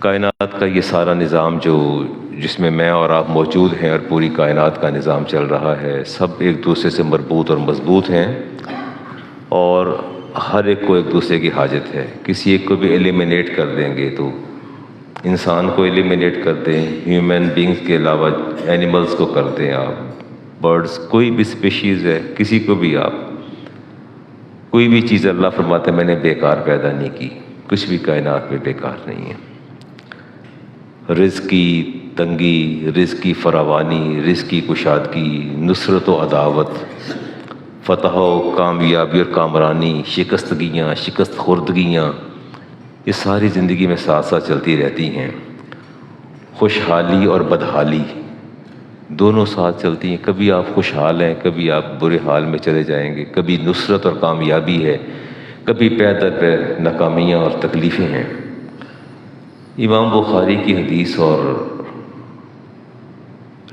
کائنات کا یہ سارا نظام جس میں میں اور آپ موجود ہیں اور پوری کائنات کا نظام چل رہا ہے، سب ایک دوسرے سے مربوط اور مضبوط ہیں، اور ہر ایک کو ایک دوسرے کی حاجت ہے۔ کسی ایک کو بھی ایلیمینیٹ کر دیں گے تو انسان کو ایلیمینیٹ کر دیں، ہیومن بینگز کے علاوہ اینیملز کو کر دیں، آپ برڈز، کوئی بھی اسپیشیز ہے، کسی کو بھی آپ کوئی بھی چیز اللہ فرماتے میں نے بیکار پیدا نہیں کی، کچھ بھی کائنات میں بیکار نہیں ہے۔ رزق کی تنگی، رزق کی فراوانی، رزق کی کشادگی، نصرت و عداوت، فتح و کامیابی اور کامرانی، شکستگیاں، شکست خوردگیاں، یہ ساری زندگی میں ساتھ ساتھ چلتی رہتی ہیں۔ خوشحالی اور بدحالی دونوں ساتھ چلتی ہیں، کبھی آپ خوشحال ہیں، کبھی آپ برے حال میں چلے جائیں گے، کبھی نصرت اور کامیابی ہے، کبھی پے در پہ ناکامیاں اور تکلیفیں ہیں۔ امام بخاری کی حدیث اور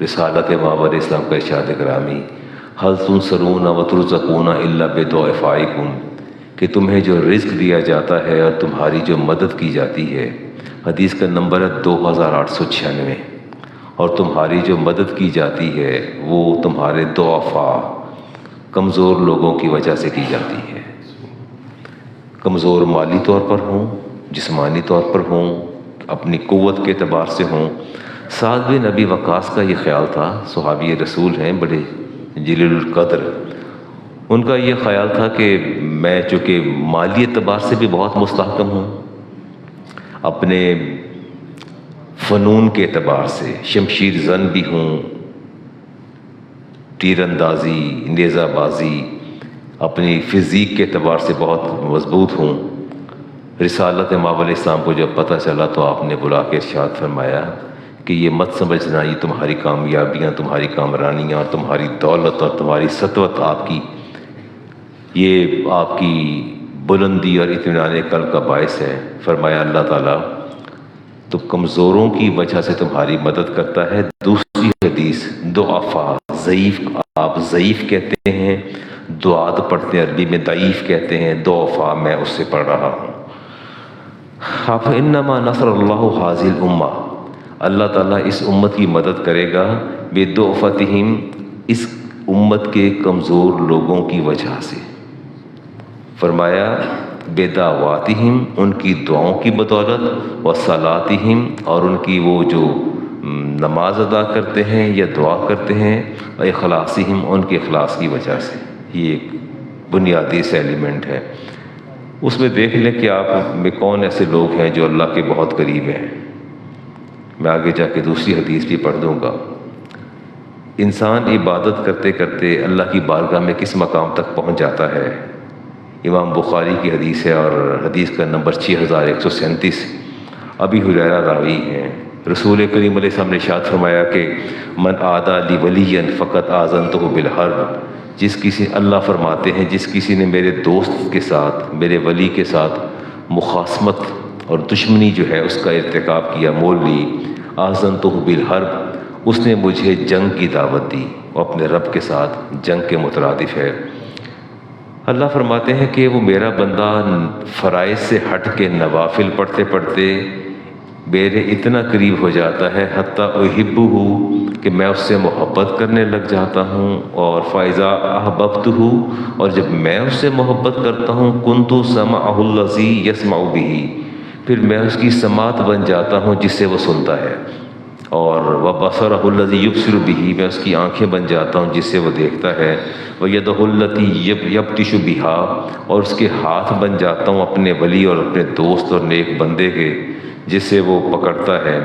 رسالت ماور اسلام کا ارشاد گرامی، حل تنصرون و ترزقون الا بضعفائکم، کہ تمہیں جو رزق دیا جاتا ہے اور تمہاری جو مدد کی جاتی ہے، حدیث کا نمبر ہے 2896، اور تمہاری جو مدد کی جاتی ہے وہ تمہارے ضعفاء، کمزور لوگوں کی وجہ سے کی جاتی ہے۔ کمزور مالی طور پر ہوں، جسمانی طور پر ہوں، اپنی قوت کے اعتبار سے ہوں۔ سعد بن ابی وقاص کا یہ خیال تھا، صحابی رسول ہیں، بڑے جلیل القدر، ان کا یہ خیال تھا کہ میں چونکہ مالی اعتبار سے بھی بہت مستحکم ہوں، اپنے فنون کے اعتبار سے شمشیر زن بھی ہوں، تیر اندازی، نیزہ بازی، اپنی فزیک کے اعتبار سے بہت مضبوط ہوں۔ رسالت ماور علیہ السلام کو جب پتہ چلا تو آپ نے بلا کے ارشاد فرمایا کہ یہ مت سمجھنا یہ تمہاری کامیابیاں، تمہاری کامرانیاں اور تمہاری دولت اور تمہاری سطوت یہ آپ کی بلندی اور اطمینان قلب کا باعث ہے۔ فرمایا اللہ تعالیٰ تو کمزوروں کی وجہ سے تمہاری مدد کرتا ہے۔ دوسری حدیث ضعفاء، ضعیف، آپ ضعیف کہتے ہیں، دعات پڑھتے ہیں عربی میں ضعیف کہتے ہیں، ضعفاء میں اس سے پڑھ رہا ہوں۔ انما نصر اللہ ھذہ الامہ، اللہ تعالیٰ اس امت کی مدد کرے گا بضعفتہم، اس امت کے کمزور لوگوں کی وجہ سے۔ فرمایا بدعواتہم، ان کی دعاؤں کی بدولت، وصلاتہم، اور ان کی وہ جو نماز ادا کرتے ہیں یا دعا کرتے ہیں، اخلاصہم، ان کے اخلاص کی وجہ سے۔ یہ ایک بنیادی سے ایلیمنٹ ہے۔ اس میں دیکھ لیں کہ آپ میں کون ایسے لوگ ہیں جو اللہ کے بہت قریب ہیں۔ میں آگے جا کے دوسری حدیث بھی پڑھ دوں گا۔ انسان عبادت کرتے کرتے اللہ کی بارگاہ میں کس مقام تک پہنچ جاتا ہے۔ امام بخاری کی حدیث ہے اور حدیث کا نمبر 6137، ابی ہریرہ راوی ہیں۔ رسول کریم علیہ السلام نے ارشاد فرمایا کہ من عادی لی ولیا فقد آذنتہ بالحرب، جس کسی، اللہ فرماتے ہیں، جس کسی نے میرے دوست کے ساتھ، میرے ولی کے ساتھ مخاصمت اور دشمنی جو ہے اس کا ارتکاب کیا، مول لی، آذنتہ بالحرب، اس نے مجھے جنگ کی دعوت دی، وہ اپنے رب کے ساتھ جنگ کے مترادف ہے۔ اللہ فرماتے ہیں کہ وہ میرا بندہ فرائض سے ہٹ کے نوافل پڑھتے پڑھتے میرے اتنا قریب ہو جاتا ہے، حتیٰ احبہ، کہ میں اس سے محبت کرنے لگ جاتا ہوں، اور فاذا احببتہ، اور جب میں اس سے محبت کرتا ہوں، کنت سمعہ الذی یسمع بہ، پھر میں اس کی سماعت بن جاتا ہوں جس سے وہ سنتا ہے، اور وبصرہ الذی یبصر بہ، میں اس کی آنکھیں بن جاتا ہوں جس سے وہ دیکھتا ہے، ویدہ التی یبطش بہا، اور اس کے ہاتھ بن جاتا ہوں اپنے ولی اور اپنے دوست اور نیک بندے کے جس سے وہ پکڑتا ہے،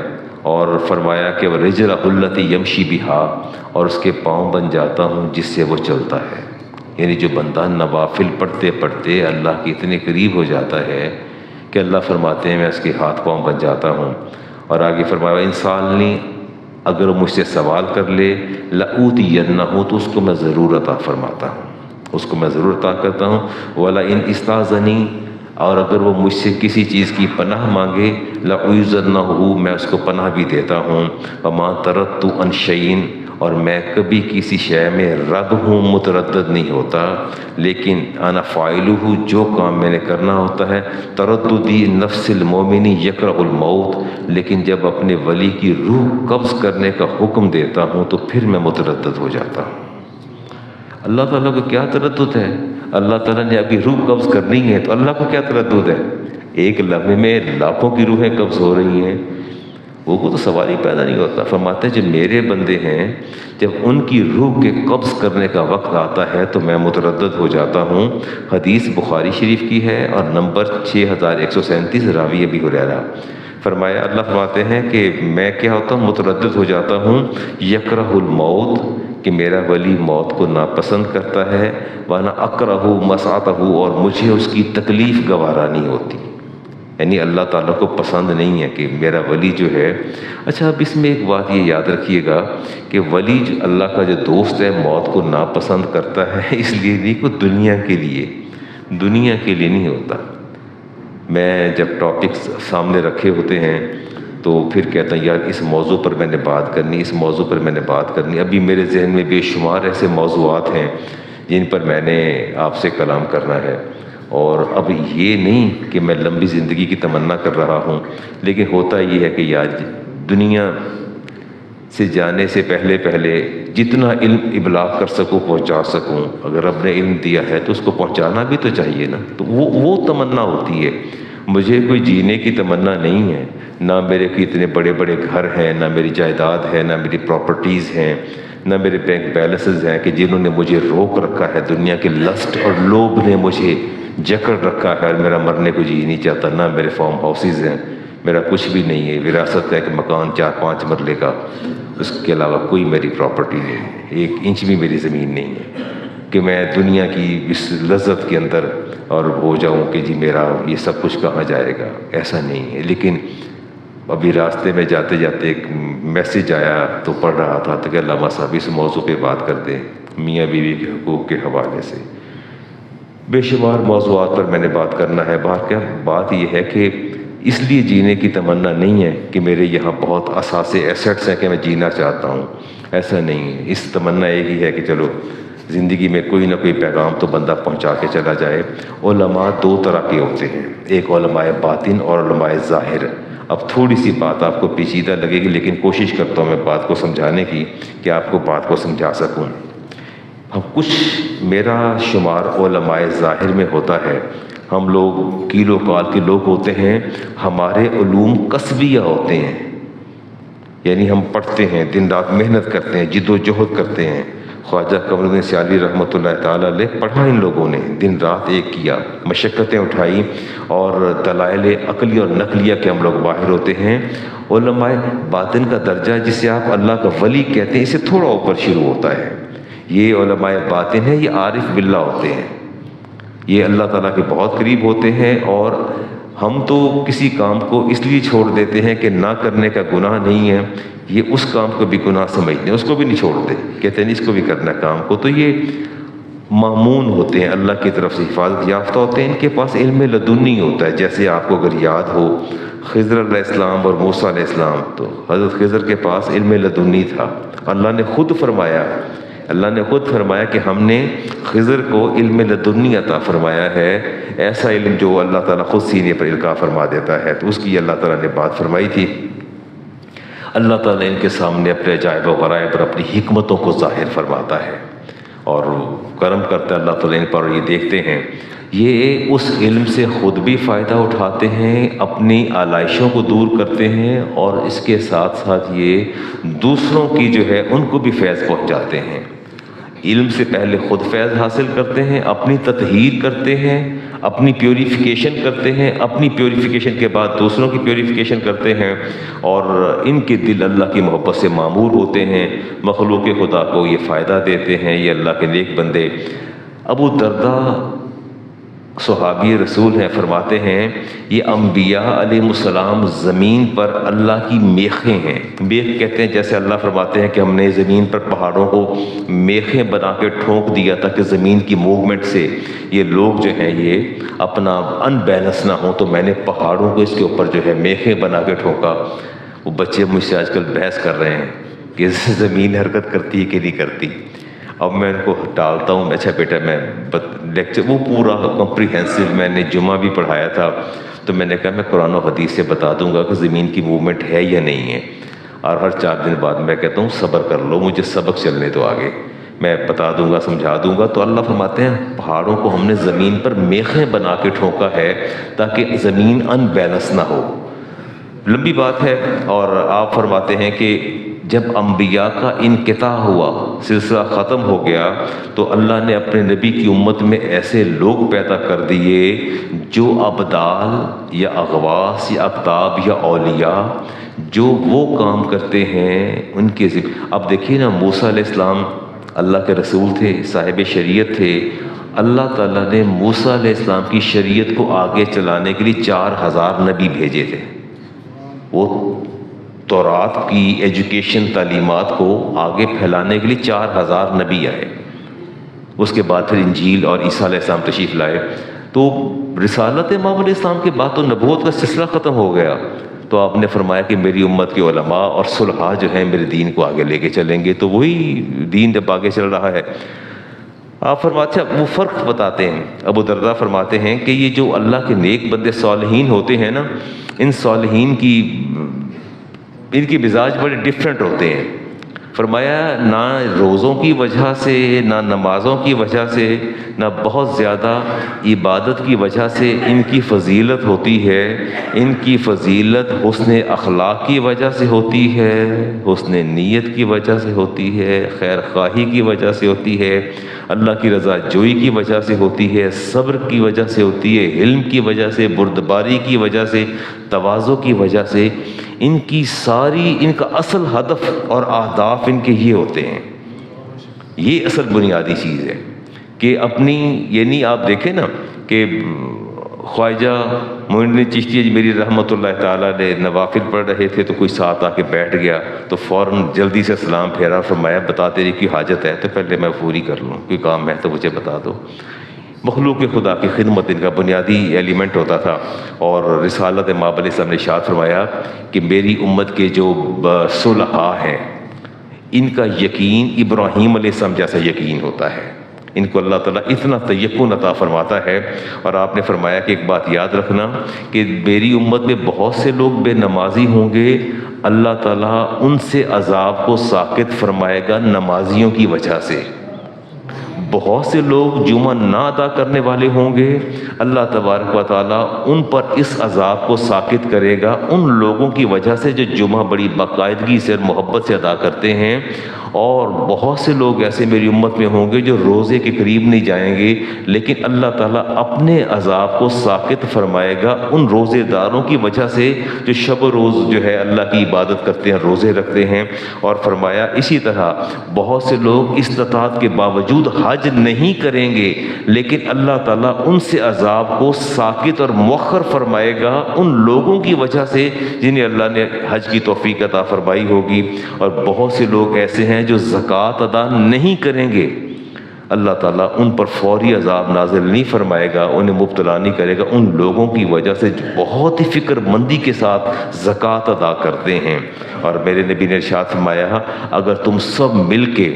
اور فرمایا کہ ورجلہ التی یمشی بہا، اور اس کے پاؤں بن جاتا ہوں جس سے وہ چلتا ہے۔ یعنی جو بندہ نوافل پڑھتے پڑھتے اللہ کے اتنے قریب ہو جاتا ہے کہ اللہ فرماتے ہیں میں اس کے ہاتھ پاؤں بن جاتا ہوں۔ اور آگے فرمایا انسان نے اگر وہ مجھ سے سوال کر لے لأوتینہ، تو اس کو میں ضرور عطا فرماتا ہوں، اس کو میں ضرور عطا کرتا ہوں۔ وَلَئِنْ اسْتَأْذَنِی، اور اگر وہ مجھ سے کسی چیز کی پناہ مانگے لأعیذنہ، میں اس کو پناہ بھی دیتا ہوں۔ وَمَا تَرَدتُّ عَنْ شَیْءٍ، اور میں کبھی کسی شے میں رب ہوں متردد نہیں ہوتا، لیکن انا فاعلہ، جو کام میں نے کرنا ہوتا ہے، ترددی نفس المومنی یکرہ الموت، لیکن جب اپنے ولی کی روح قبض کرنے کا حکم دیتا ہوں تو پھر میں متردد ہو جاتا ہوں۔ اللہ تعالیٰ کو کیا تردد ہے؟ اللہ تعالیٰ نے ابھی روح قبض کرنی ہے تو اللہ کو کیا تردد ہے؟ ایک لمحے میں لاکھوں کی روحیں قبض ہو رہی ہیں، وہ کو تو سوال ہی پیدا نہیں ہوتا۔ فرماتے ہیں جب میرے بندے ہیں، جب ان کی روح کے قبض کرنے کا وقت آتا ہے تو میں متردد ہو جاتا ہوں۔ حدیث بخاری شریف کی ہے اور نمبر 6137، راوی ابی ہریرہ۔ فرمایا، اللہ فرماتے ہیں کہ میں کیا ہوتا ہوں؟ متردد ہو جاتا ہوں، یکرہ الموت، کہ میرا ولی موت کو ناپسند کرتا ہے، وانا اکرہ مسعتہ، اور مجھے اس کی تکلیف گوارا نہیں ہوتی، یعنی اللہ تعالیٰ کو پسند نہیں ہے کہ میرا ولی جو ہے۔ اچھا، اب اس میں ایک بات یہ یاد رکھیے گا کہ ولی جو اللہ کا جو دوست ہے موت کو ناپسند کرتا ہے اس لیے نہیں کہ دنیا کے لیے نہیں ہوتا۔ میں جب ٹاپکس سامنے رکھے ہوتے ہیں تو پھر کہتا ہوں یار اس موضوع پر میں نے بات کرنی، اس موضوع پر میں نے بات کرنی۔ ابھی میرے ذہن میں بے شمار ایسے موضوعات ہیں جن پر میں نے آپ سے کلام کرنا ہے، اور اب یہ نہیں کہ میں لمبی زندگی کی تمنا کر رہا ہوں، لیکن ہوتا یہ ہے کہ یار دنیا سے جانے سے پہلے جتنا علم ابلاغ کر سکوں پہنچا سکوں۔ اگر رب نے علم دیا ہے تو اس کو پہنچانا بھی تو چاہیے نا، تو وہ تمنا ہوتی ہے۔ مجھے کوئی جینے کی تمنا نہیں ہے، نہ میرے کوئی اتنے بڑے بڑے گھر ہیں، نہ میری جائیداد ہے، نہ میری پراپرٹیز ہیں، نہ میرے بینک بیلنسز ہیں کہ جنہوں نے مجھے روک رکھا ہے۔ دنیا کے لسٹ اور لوگ نے مجھے جکڑ رکھا ہے اور میرا مرنے کو جی نہیں چاہتا۔ نہ میرے فارم ہاؤسز ہیں، میرا کچھ بھی نہیں ہے، وراثت ہے کہ مکان 4-5 مرلے کا، اس کے علاوہ کوئی میری پراپرٹی نہیں ہے، 1 انچ بھی میری زمین نہیں ہے کہ میں دنیا کی اس لذت کے اندر اور ہو جاؤں کہ جی میرا یہ سب کچھ کہاں جائے گا، ایسا نہیں ہے۔ لیکن ابھی راستے میں جاتے جاتے ایک میسیج آیا تو پڑھ رہا تھا تو کہ علامہ صاحب اس موضوع پہ بات کر دیں، میاں بیوی کے حقوق کے حوالے سے۔ بے شمار موضوعات پر میں نے بات کرنا ہے۔ بات یہ ہے کہ اس لیے جینے کی تمنا نہیں ہے کہ میرے یہاں بہت اثاثے ایسٹس ہیں کہ میں جینا چاہتا ہوں، ایسا نہیں ہے۔ اس تمنا یہی ہے کہ چلو زندگی میں کوئی نہ کوئی پیغام تو بندہ پہنچا کے چلا جائے۔ علماء 2 طرح کے ہوتے ہیں، ایک علماء باطن اور علماء ظاہر۔ اب تھوڑی سی بات آپ کو پیچیدہ لگے گی لیکن کوشش کرتا ہوں میں بات کو سمجھانے کی کہ آپ کو بات کو سمجھا سکوں۔ اب کچھ میرا شمار علماء ظاہر میں ہوتا ہے۔ ہم لوگ کیلو کال کے لوگ ہوتے ہیں، ہمارے علوم کسبیہ ہوتے ہیں، یعنی ہم پڑھتے ہیں، دن رات محنت کرتے ہیں، جد و جہد کرتے ہیں۔ خواجہ قمر الدین سیالوی رحمۃ اللہ تعالیٰ علیہ پڑھا ان لوگوں نے، دن رات ایک کیا، مشقتیں اٹھائی، اور دلائل عقلی اور نقلیہ کے ہم لوگ باہر ہوتے ہیں۔ علماء باطن کا درجہ جسے آپ اللہ کا ولی کہتے ہیں، اسے تھوڑا اوپر شروع ہوتا ہے۔ یہ علماء باطن ہے، یہ عارف باللہ ہوتے ہیں، یہ اللہ تعالیٰ کے بہت قریب ہوتے ہیں، اور ہم تو کسی کام کو اس لیے چھوڑ دیتے ہیں کہ نہ کرنے کا گناہ نہیں ہے، یہ اس کام کو بھی گناہ سمجھتے ہیں، اس کو بھی نہیں چھوڑتے، کہتے ہیں اس کو بھی کرنا کام کو۔ تو یہ مامون ہوتے ہیں، اللہ کی طرف سے حفاظت یافتہ ہوتے ہیں، ان کے پاس علم لدنی ہوتا ہے۔ جیسے آپ کو اگر یاد ہو خضر علیہ السلام اور موسیٰ علیہ السلام، تو حضرت خضر کے پاس علم لدنی تھا۔ اللہ نے خود فرمایا کہ ہم نے خضر کو علم لدنی عطا فرمایا ہے، ایسا علم جو اللہ تعالیٰ خود سینے پر القاء فرما دیتا ہے۔ تو اس کی اللہ تعالیٰ نے بات فرمائی تھی۔ اللہ تعالیٰ ان کے سامنے اپنے عجائب و غرائب اور اپنی حکمتوں کو ظاہر فرماتا ہے اور کرم کرتا ہے اللہ تعالیٰ ان پر، اور یہ دیکھتے ہیں، یہ اس علم سے خود بھی فائدہ اٹھاتے ہیں، اپنی آلائشوں کو دور کرتے ہیں، اور اس کے ساتھ ساتھ یہ دوسروں کی جو ہے ان کو بھی فیض پہنچاتے ہیں۔ علم سے پہلے خود فیض حاصل کرتے ہیں، اپنی تطہیر کرتے ہیں، اپنی پیوریفیکیشن کرتے ہیں، اپنی پیوریفیکیشن کے بعد دوسروں کی پیوریفیکیشن کرتے ہیں، اور ان کے دل اللہ کی محبت سے معمور ہوتے ہیں، مخلوق خدا کو یہ فائدہ دیتے ہیں۔ یہ اللہ کے نیک بندے۔ ابو درداء صحابی رسول ہیں، فرماتے ہیں یہ انبیاء علیہ السلام زمین پر اللہ کی میخیں ہیں۔ میخ کہتے ہیں جیسے اللہ فرماتے ہیں کہ ہم نے زمین پر پہاڑوں کو میخیں بنا کے ٹھونک دیا تاکہ زمین کی موومنٹ سے یہ لوگ جو ہیں یہ اپنا ان بیلنس نہ ہوں، تو میں نے پہاڑوں کو اس کے اوپر جو ہے میخیں بنا کے ٹھونکا۔ وہ بچے مجھ سے آج کل بحث کر رہے ہیں کہ زمین حرکت کرتی ہے کہ نہیں کرتی. اب میں ان کو ٹالتا ہوں, اچھا بیٹا میں لیکچر وہ پورا کمپریہنسو میں نے جمعہ بھی پڑھایا تھا, تو میں نے کہا میں قرآن و حدیث سے بتا دوں گا کہ زمین کی موومنٹ ہے یا نہیں ہے. اور ہر 4 دن بعد میں کہتا ہوں صبر کر لو, مجھے سبق چلنے تو آگے میں بتا دوں گا, سمجھا دوں گا. تو اللہ فرماتے ہیں پہاڑوں کو ہم نے زمین پر میخیں بنا کے ٹھوکا ہے تاکہ زمین ان بیلنس نہ ہو. لمبی بات ہے. اور آپ فرماتے ہیں کہ جب انبیاء کا انقطاع ہوا, سلسلہ ختم ہو گیا, تو اللہ نے اپنے نبی کی امت میں ایسے لوگ پیدا کر دیے جو ابدال یا اغواث یا اقطاب یا اولیاء جو وہ کام کرتے ہیں ان کے اب دیکھیے نا, موسیٰ علیہ السلام اللہ کے رسول تھے, صاحب شریعت تھے. اللہ تعالیٰ نے موسیٰ علیہ السلام کی شریعت کو آگے چلانے کے لیے 4000 نبی بھیجے تھے. وہ تورات کی ایجوکیشن تعلیمات کو آگے پھیلانے کے لیے 4000 نبی آئے. اس کے بعد پھر انجیل اور عیسیٰ علیہ السلام تشریف لائے. تو رسالت امام علیہ السلام کے بعد تو نبوت کا سلسلہ ختم ہو گیا. تو آپ نے فرمایا کہ میری امت کے علماء اور صلحاء جو ہیں میرے دین کو آگے لے کے چلیں گے. تو وہی دین جب آگے چل رہا ہے. آپ فرماتے ہیں وہ فرق بتاتے ہیں, ابو درداء فرماتے ہیں کہ یہ جو اللہ کے نیک بندے صالحین ہوتے ہیں نا, ان صالحین کی ان کی مزاج بڑے ڈیفرنٹ ہوتے ہیں. فرمایا نہ روزوں کی وجہ سے, نہ نمازوں کی وجہ سے, نہ بہت زیادہ عبادت کی وجہ سے ان کی فضیلت ہوتی ہے. ان کی فضیلت حسن اخلاق کی وجہ سے ہوتی ہے, حسن نیت کی وجہ سے ہوتی ہے, خیر خواہی کی وجہ سے ہوتی ہے, اللہ کی رضا جوئی کی وجہ سے ہوتی ہے, صبر کی وجہ سے ہوتی ہے, علم کی وجہ سے, بردباری کی وجہ سے, تواضع کی وجہ سے. ان کی ساری ان کا اصل ہدف اور اہداف ان کے یہ ہوتے ہیں. یہ اصل بنیادی چیز ہے کہ اپنی, یعنی آپ دیکھیں نا کہ خواجہ معین الدین چشتی میری رحمۃ اللہ تعالیٰ نے نوافل پڑھ رہے تھے, تو کوئی ساتھ آ کے بیٹھ گیا, تو فوراً جلدی سے سلام پھیرا, فرمایا بتا تیری کی حاجت ہے, تو پہلے میں پوری کر لوں, کوئی کام ہے تو مجھے بتا دو. مخلوق خدا کی خدمت ان کا بنیادی ایلیمنٹ ہوتا تھا. اور رسالت امام علیہ السلام نے ارشاد فرمایا کہ میری امت کے جو صلحاء ہیں ان کا یقین ابراہیم علیہ السلام جیسا یقین ہوتا ہے. ان کو اللہ تعالیٰ اتنا تیقن عطا فرماتا ہے. اور آپ نے فرمایا کہ ایک بات یاد رکھنا کہ میری امت میں بہت سے لوگ بے نمازی ہوں گے, اللہ تعالیٰ ان سے عذاب کو ساقط فرمائے گا نمازیوں کی وجہ سے. بہت سے لوگ جمعہ نہ ادا کرنے والے ہوں گے, اللہ تبارک و تعالیٰ ان پر اس عذاب کو ساقط کرے گا ان لوگوں کی وجہ سے جو جمعہ بڑی باقاعدگی سے اور محبت سے ادا کرتے ہیں. اور بہت سے لوگ ایسے میری امت میں ہوں گے جو روزے کے قریب نہیں جائیں گے, لیکن اللہ تعالیٰ اپنے عذاب کو ساقط فرمائے گا ان روزے داروں کی وجہ سے جو شب و روز جو ہے اللہ کی عبادت کرتے ہیں, روزے رکھتے ہیں. اور فرمایا اسی طرح بہت سے لوگ استطاعت کے باوجود حج نہیں کریں گے, لیکن اللہ تعالیٰ ان سے عذاب کو ساقط اور مؤخر فرمائے گا ان لوگوں کی وجہ سے جنہیں اللہ نے حج کی توفیق عطا فرمائی ہوگی. اور بہت سے لوگ ایسے ہیں جو زکوٰۃ ادا نہیں کریں گے, اللہ تعالیٰ ان پر فوری عذاب نازل نہیں فرمائے گا, انہیں مبتلا نہیں کرے گا ان لوگوں کی وجہ سے جو بہت ہی فکر مندی کے ساتھ زکوٰۃ ادا کرتے ہیں. اور میرے نبی نے ارشاد فرمایا اگر تم سب مل کے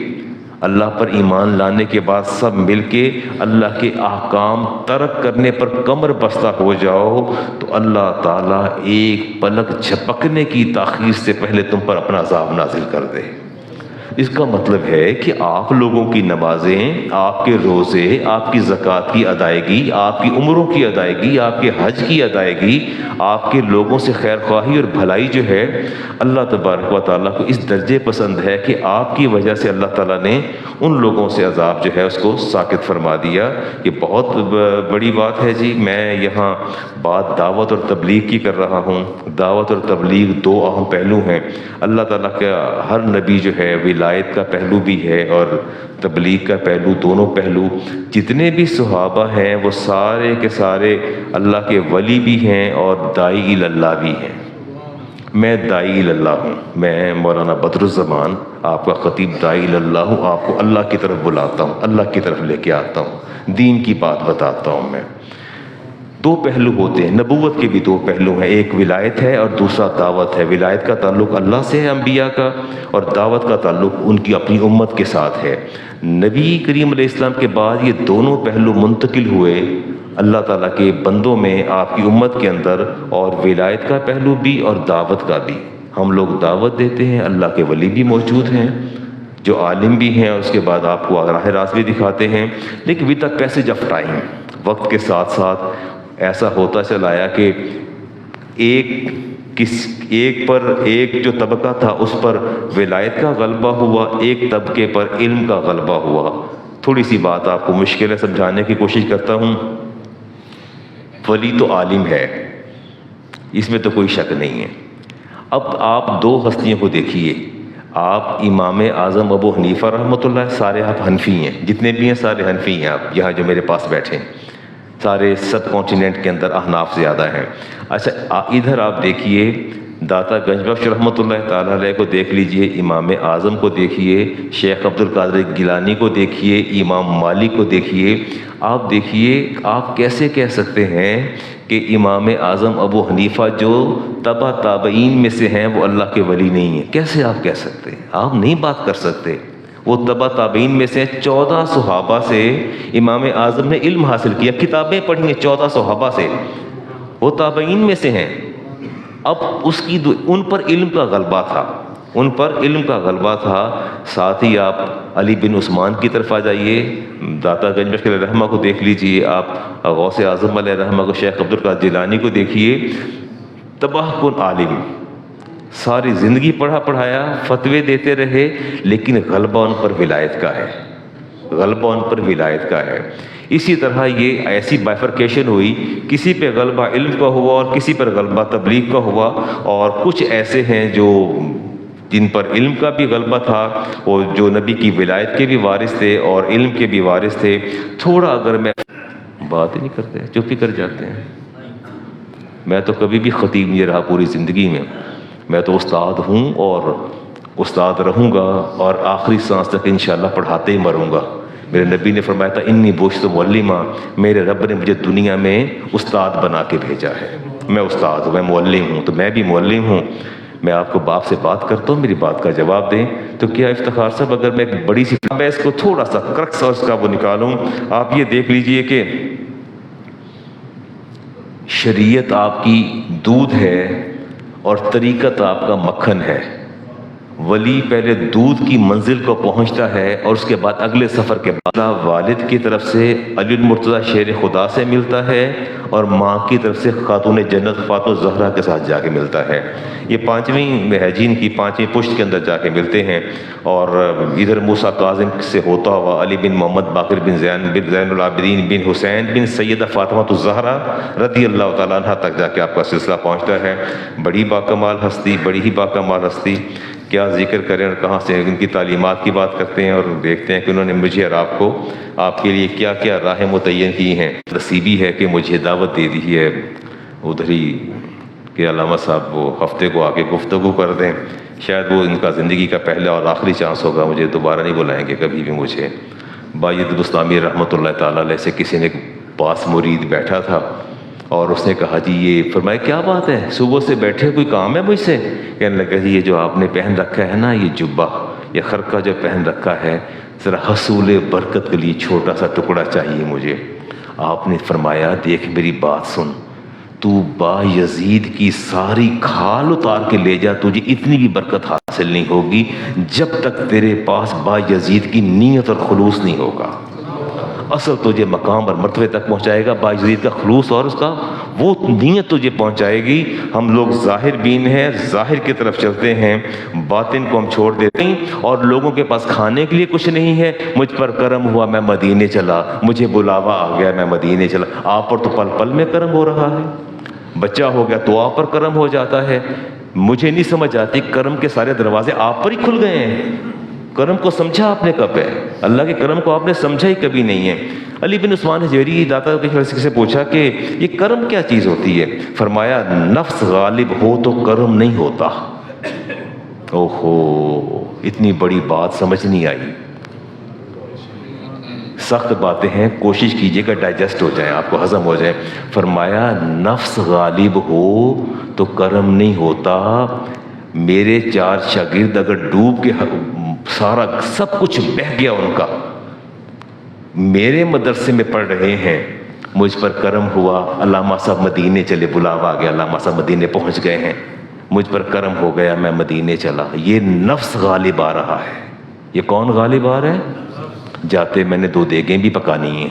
اللہ پر ایمان لانے کے بعد سب مل کے اللہ کے احکام ترک کرنے پر کمر بستہ ہو جاؤ, تو اللہ تعالیٰ ایک پلک جھپکنے کی تاخیر سے پہلے تم پر اپنا عذاب نازل کر دے. اس کا مطلب ہے کہ آپ لوگوں کی نمازیں, آپ کے روزے, آپ کی زکوٰۃ کی ادائیگی, آپ کی عمروں کی ادائیگی, آپ کے حج کی ادائیگی, آپ کے لوگوں سے خیر خواہی اور بھلائی جو ہے اللہ تبارک و تعالیٰ کو اس درجے پسند ہے کہ آپ کی وجہ سے اللہ تعالیٰ نے ان لوگوں سے عذاب جو ہے اس کو ساقط فرما دیا. یہ بہت بڑی بات ہے جی. میں یہاں بات دعوت اور تبلیغ کی کر رہا ہوں. دعوت اور تبلیغ دو اہم پہلو ہیں. اللہ تعالیٰ کا ہر نبی جو ہے ولایت کا پہلو بھی ہے اور تبلیغ کا پہلو, دونوں پہلو. جتنے بھی صحابہ ہیں وہ سارے کے سارے اللہ کے ولی بھی ہیں اور داعی اللہ بھی ہیں. میں داعی اللہ ہوں, میں مولانا بدر الزمان آپ کا خطیب داعی اللہ ہوں. آپ کو اللہ کی طرف بلاتا ہوں, اللہ کی طرف لے کے آتا ہوں, دین کی بات بتاتا ہوں. میں دو پہلو ہوتے ہیں، نبوت کے بھی دو پہلو ہیں، ایک ولایت ہے اور دوسرا دعوت ہے۔ ولایت کا تعلق اللہ سے ہے، انبیاء کا، اور دعوت کا تعلق ان کی اپنی امت کے ساتھ ہے۔ نبی کریم علیہ السلام کے بعد یہ دونوں پہلو منتقل ہوئے اللہ تعالیٰ کے بندوں میں، آپ کی امت کے اندر، اور ولایت کا پہلو بھی اور دعوت کا بھی۔ ہم لوگ دعوت دیتے ہیں، اللہ کے ولی بھی موجود ہیں جو عالم بھی ہیں، اور اس کے بعد آپ کو راہ راست بھی دکھاتے ہیں، لیکن with the passage of time, وقت کے ساتھ ساتھ ایسا ہوتا چلا آیا کہ ایک پر جو طبقہ تھا اس پر ولایت کا غلبہ ہوا، ایک طبقے پر علم کا غلبہ ہوا۔ تھوڑی سی بات آپ کو مشکل ہے سمجھانے کی کوشش کرتا ہوں۔ ولی تو عالم ہے، اس میں تو کوئی شک نہیں ہے۔ اب آپ دو ہستیوں کو دیکھیے، آپ امام اعظم ابو حنیفہ رحمۃ اللہ، سارے آپ حنفی ہیں، جتنے بھی ہیں سارے حنفی ہیں، آپ یہاں جو میرے پاس بیٹھے ہیں سارے سب کانٹیننٹ کے اندر احناف زیادہ ہیں۔ اچھا ادھر آپ دیکھیے داتا گنج بخش رحمۃ اللہ تعالیٰ علیہ کو دیکھ لیجئے، امام اعظم کو دیکھیے، شیخ عبد القادر گیلانی کو دیکھیے، امام مالک کو دیکھیے۔ آپ دیکھیے آپ کیسے کہہ سکتے ہیں کہ امام اعظم ابو حنیفہ جو تبع تابعین میں سے ہیں وہ اللہ کے ولی نہیں ہیں؟ کیسے آپ کہہ سکتے ہیں؟ آپ نہیں بات کر سکتے۔ وہ تبع تابعین میں سے 14 صحابہ سے امام اعظم نے علم حاصل کیا، کتابیں پڑھی ہیں 14 صحابہ سے، وہ تابعین میں سے ہیں۔ اب ان پر علم کا غلبہ تھا، ان پر علم کا غلبہ تھا۔ ساتھ ہی آپ علی بن عثمان کی طرف آ جائیے، داتا گنج بخش علیہ رحمہ کو دیکھ لیجئے، آپ غوث اعظم علیہ رحمہ کو، شیخ عبد القادر جیلانی کو دیکھیے، تباہ کن عالم، ساری زندگی پڑھایا، فتوے دیتے رہے، لیکن غلبہ ان پر ولایت کا ہے، غلبہ ان پر ولایت کا ہے۔ اسی طرح یہ ایسی بائفرکیشن ہوئی، کسی پہ غلبہ علم کا ہوا اور کسی پر غلبہ تبلیغ کا ہوا، اور کچھ ایسے ہیں جن پر علم کا بھی غلبہ تھا، اور جو نبی کی ولایت کے بھی وارث تھے اور علم کے بھی وارث تھے۔ تھوڑا اگر میں بات ہی نہیں کرتے، چپ ہی کر جاتے ہیں۔ میں تو کبھی بھی خطیب نہیں رہا پوری زندگی میں، میں تو استاد ہوں اور استاد رہوں گا، اور آخری سانس تک انشاءاللہ پڑھاتے ہی مروں گا۔ میرے نبی نے فرمایا تھا انی بعثت معلما، میرے رب نے مجھے دنیا میں استاد بنا کے بھیجا ہے۔ میں استاد ہوں، میں معلم ہوں، تو میں بھی معلم ہوں۔ میں آپ کو باپ سے بات کرتا ہوں، میری بات کا جواب دیں تو کیا افتخار صاحب اگر میں ایک بڑی سی میں اس کو تھوڑا سا کرکس اور اس کا وہ نکالوں، آپ یہ دیکھ لیجئے کہ شریعت آپ کی دودھ ہے اور طریقت آپ کا مکھن ہے۔ ولی پہلے دودھ کی منزل کو پہنچتا ہے اور اس کے بعد اگلے سفر کے بعد والد کی طرف سے علی المرتضیٰ شیر خدا سے ملتا ہے، اور ماں کی طرف سے خاتون جنت فاطمہ الزہرا کے ساتھ جا کے ملتا ہے۔ یہ پانچویں ہے جن کی پانچویں پشت کے اندر جا کے ملتے ہیں، اور ادھر موسیٰ کاظم سے ہوتا ہوا علی بن محمد باقر بن زین العابدین بن حسین بن سیدہ فاطمہ الزہرا رضی اللہ تعالیٰ عنہ تک جا کے آپ کا سلسلہ پہنچتا ہے۔ بڑی باکمال ہستی، بڑی ہی باکمال ہستی، کیا ذکر کریں اور کہاں سے ان کی تعلیمات کی بات کرتے ہیں، اور دیکھتے ہیں کہ انہوں نے مجھے اور آپ کو، آپ کے لیے کیا کیا راہیں متعین کی ہیں۔ نصیبی ہے کہ مجھے دعوت دے دی ہے ادھر ہی کہ علامہ صاحب وہ ہفتے کو آ کے گفتگو کر دیں، شاید وہ ان کا زندگی کا پہلا اور آخری چانس ہوگا، مجھے دوبارہ نہیں بلائیں گے کبھی بھی مجھے۔ باید بستامی رحمۃ اللہ تعالیٰ علیہ سے کسی نے پاس مرید بیٹھا تھا، اور اس نے کہا جی یہ، فرمایا کیا بات ہے صبح سے بیٹھے، کوئی کام ہے مجھ سے؟ کہنے لگا جی یہ جو آپ نے پہن رکھا ہے نا، یہ جبہ یا خرقہ جو پہن رکھا ہے، ذرا حصول برکت کے لیے چھوٹا سا ٹکڑا چاہیے مجھے۔ آپ نے فرمایا دیکھ میری بات سن، تو با یزید کی ساری کھال اتار کے لے جا، تجھے اتنی بھی برکت حاصل نہیں ہوگی جب تک تیرے پاس با یزید کی نیت اور خلوص نہیں ہوگا۔ اصل تجھے مقام اور مرتبے تک پہنچائے گا با یزید کا خلوص، اور اس کا وہ نیت تجھے پہنچائے گی۔ ہم لوگ ظاہر بین ہیں، ظاہر کی طرف چلتے ہیں، باطن کو ہم چھوڑ دیتے ہیں، اور لوگوں کے پاس کھانے کے لیے کچھ نہیں ہے، مجھ پر کرم ہوا میں مدینے چلا، مجھے بلاوا آ گیا میں مدینے چلا۔ آپ پر تو پل پل میں کرم ہو رہا ہے، بچہ ہو گیا تو آپ پر کرم ہو جاتا ہے۔ مجھے نہیں سمجھ آتی کرم کے سارے دروازے آپ پر ہی کھل گئے ہیں۔ کرم کو سمجھا آپ نے کب ہے؟ اللہ کے کرم کو آپ نے سمجھا ہی کبھی نہیں ہے۔ علی بن عثمان حجویری داتا سے پوچھا کہ یہ کرم کیا چیز ہوتی ہے؟ فرمایا نفس غالب ہو تو کرم نہیں ہوتا۔ اوہو، اتنی بڑی بات سمجھ نہیں آئی۔ سخت باتیں ہیں، کوشش کیجئے کہ ڈائجسٹ ہو جائیں، آپ کو ہضم ہو جائیں۔ فرمایا نفس غالب ہو تو کرم نہیں ہوتا۔ میرے 4 شاگرد اگر ڈوب کے سارا سب کچھ بہہ گیا ان کا، میرے مدرسے میں پڑھ رہے ہیں، مجھ پر کرم ہوا، علامہ صاحب مدینے چلے، بلاوا آ گیا، علامہ صاحب مدینے پہنچ گئے ہیں، مجھ پر کرم ہو گیا، میں مدینے چلا۔ یہ نفس غالب آ رہا ہے۔ یہ کون غالب آ رہا ہے؟ جاتے میں نے 2 دیگیں بھی پکانی ہیں،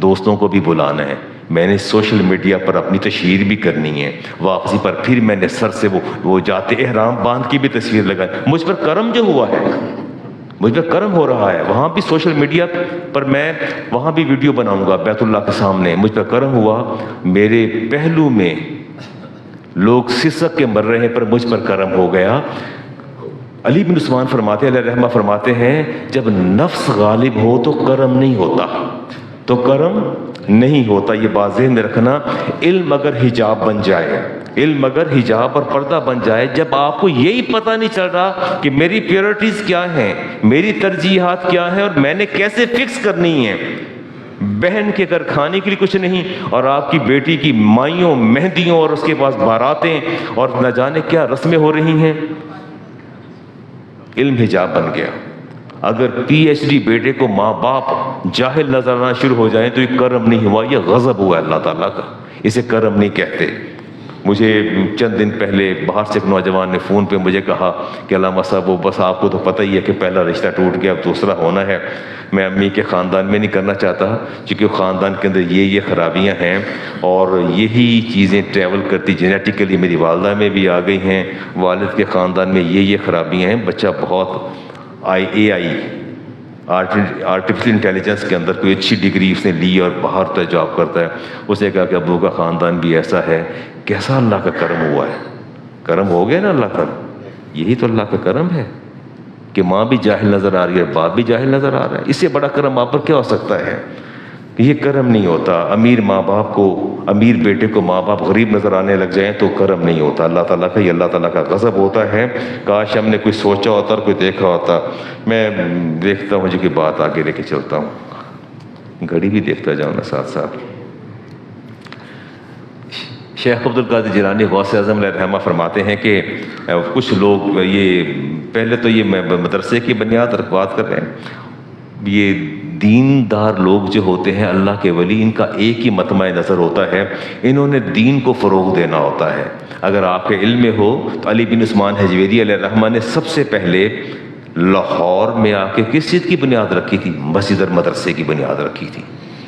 دوستوں کو بھی بلانا ہے، میں نے سوشل میڈیا پر اپنی تشہیر بھی کرنی ہے، واپسی پر پھر میں نے سر سے وہ جاتے احرام باندھ کی بھی تصویر لگائی۔ مجھ پر کرم جو ہوا ہے، مجھ پر کرم ہو رہا ہے، وہاں بھی سوشل میڈیا پر میں وہاں بھی ویڈیو بناؤں گا بیت اللہ کے سامنے، مجھ پر کرم ہوا، میرے پہلو میں لوگ سسک کے مر رہے ہیں پر مجھ پر کرم ہو گیا۔ علی بن عثمان فرماتے ہیں، علیہ رحمہ فرماتے ہیں، جب نفس غالب ہو تو کرم نہیں ہوتا، تو کرم نہیں ہوتا۔ یہ بات ذہن میں رکھنا۔ علم اگر حجاب بن جائے، علم اگر حجاب اور پردہ بن جائے، جب آپ کو یہی پتہ نہیں چل رہا کہ میری پیورٹیز کیا ہیں، میری ترجیحات کیا ہیں اور میں نے کیسے فکس کرنی ہے، بہن کے گھر کھانے کے لیے کچھ نہیں اور آپ کی بیٹی کی مائیوں مہندیوں اور اس کے پاس باراتیں اور نہ جانے کیا رسمیں ہو رہی ہیں، علم حجاب بن گیا۔ اگر پی ایچ ڈی بیٹے کو ماں باپ جاہل نظر آنا شروع ہو جائیں تو یہ کرم نہیں ہوا، یہ غضب ہوا اللہ تعالیٰ کا، اسے کرم نہیں کہتے۔ مجھے چند دن پہلے باہر سے ایک نوجوان نے فون پہ مجھے کہا کہ علامہ صاحب وہ بس آپ کو تو پتہ ہی ہے کہ پہلا رشتہ ٹوٹ گیا، اب دوسرا ہونا ہے، میں امی کے خاندان میں نہیں کرنا چاہتا کیونکہ خاندان کے اندر یہ خرابیاں ہیں اور یہی چیزیں ٹریول کرتی جینیٹیکلی میری والدہ میں بھی آ گئی ہیں، والد کے خاندان میں یہ خرابیاں ہیں، بچہ بہت آرٹیفیشل انٹیلیجنس کے اندر کوئی اچھی ڈگری اس نے لی اور باہر تک جاب کرتا ہے۔ اسے کہا کہ ابو کا خاندان بھی ایسا ہے۔ کیسا اللہ کا کرم ہوا ہے، کرم ہو گیا نا اللہ کا، یہی تو اللہ کا کرم ہے کہ ماں بھی جاہل نظر آ رہی ہے، باپ بھی جاہل نظر آ رہا ہے، اس سے بڑا کرم آپ پر کیا ہو سکتا ہے؟ یہ کرم نہیں ہوتا۔ امیر ماں باپ کو، امیر بیٹے کو ماں باپ غریب نظر آنے لگ جائیں تو کرم نہیں ہوتا اللہ تعالیٰ کا، یہ اللہ تعالیٰ کا غضب ہوتا ہے۔ کاش ہم نے کوئی سوچا ہوتا اور کوئی دیکھا ہوتا۔ میں دیکھتا ہوں کہ بات آگے لے کے چلتا ہوں، گھڑی بھی دیکھتا جاؤں نا ساتھ ساتھ۔ شیخ عبد القادر جیلانی غوث اعظم علیہ رحمہ فرماتے ہیں کہ کچھ لوگ، یہ پہلے تو یہ مدرسے کی بنیاد بات کر رہے ہیں، یہ دیندار لوگ جو ہوتے ہیں اللہ کے ولی، ان کا ایک ہی مطمع نظر ہوتا ہے، انہوں نے دین کو فروغ دینا ہوتا ہے۔ اگر آپ کے علم میں ہو تو علی بن عثمان حجویری علیہ رحمہ نے سب سے پہلے لاہور میں آ کے کس چیز کی بنیاد رکھی تھی؟ مسجد اور مدرسے کی بنیاد رکھی تھی۔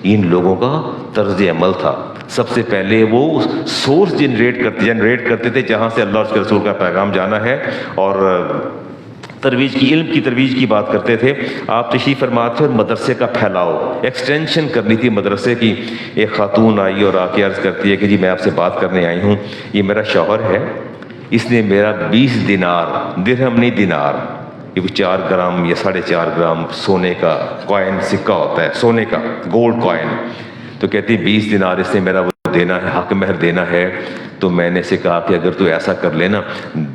ان لوگوں کا طرز عمل تھا، سب سے پہلے وہ سورس جنریٹ کرتے تھے جہاں سے اللہ اور اس کے رسول کا پیغام جانا ہے، اور ترویج کی، علم کی ترویج کی بات کرتے تھے۔ آپ تشریف فرماتے اور مدرسے کا پھیلاؤ، ایکسٹینشن کرنی تھی مدرسے کی۔ ایک خاتون آئی اور آ کے عرض کرتی ہے کہ جی میں آپ سے بات کرنے آئی ہوں، یہ میرا شوہر ہے، اس نے میرا 20 دینار، درہم نہیں دینار، یہ 4 گرام یا 4.5 گرام سونے کا کوائن سکہ ہوتا ہے، سونے کا گولڈ کوائن، تو کہتی 20 دینار اس نے میرا وہ دینا ہے، حق مہر دینا ہے۔ تو میں نے اسے کہا کہ اگر تو ایسا کر لینا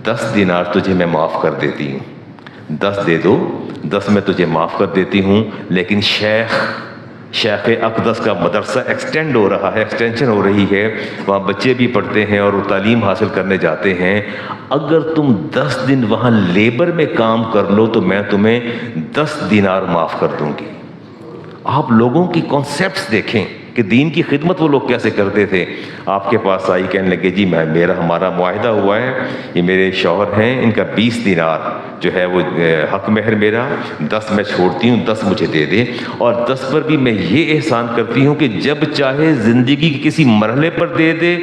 10 دینار تجھے میں معاف کر دیتی ہوں، 10 دے دو، 10 میں تجھے معاف کر دیتی ہوں، لیکن شیخ اقدس کا مدرسہ ایکسٹینڈ ہو رہا ہے، ایکسٹینشن ہو رہی ہے، وہاں بچے بھی پڑھتے ہیں اور وہ تعلیم حاصل کرنے جاتے ہیں، اگر تم 10 دن وہاں لیبر میں کام کر لو تو میں تمہیں 10 دینار معاف کر دوں گی۔ آپ لوگوں کی کانسیپٹس دیکھیں کہ دین کی خدمت وہ لوگ کیسے کرتے تھے۔ آپ کے پاس آئی، کہنے لگے جی ہمارا معاہدہ ہوا ہے، یہ میرے شوہر ہیں، ان کا 20 دینار جو ہے وہ حق مہر میرا، 10 میں چھوڑتی ہوں، 10 مجھے دے دے، اور 10 پر بھی میں یہ احسان کرتی ہوں کہ جب چاہے زندگی کے کسی مرحلے پر دے دے،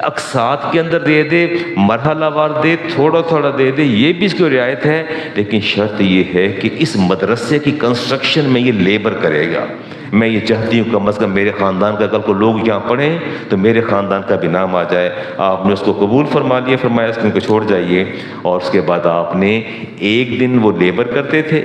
اقساط کے اندر دے دے، مرحلہ وار دے، تھوڑا تھوڑا دے دے، یہ بھی اس کی رعایت ہے، لیکن شرط یہ ہے کہ اس مدرسے کی کنسٹرکشن میں یہ لیبر کرے گا۔ میں یہ چاہتی ہوں کم از کم میرے خاندان کا کل کو لوگ یہاں پڑھیں تو میرے خاندان کا بھی نام آ جائے۔ آپ نے اس کو قبول فرما لیا، فرمایا اس کو چھوڑ جائیے، اور اس کے بعد آپ نے 1 دن وہ لیبر کرتے تھے،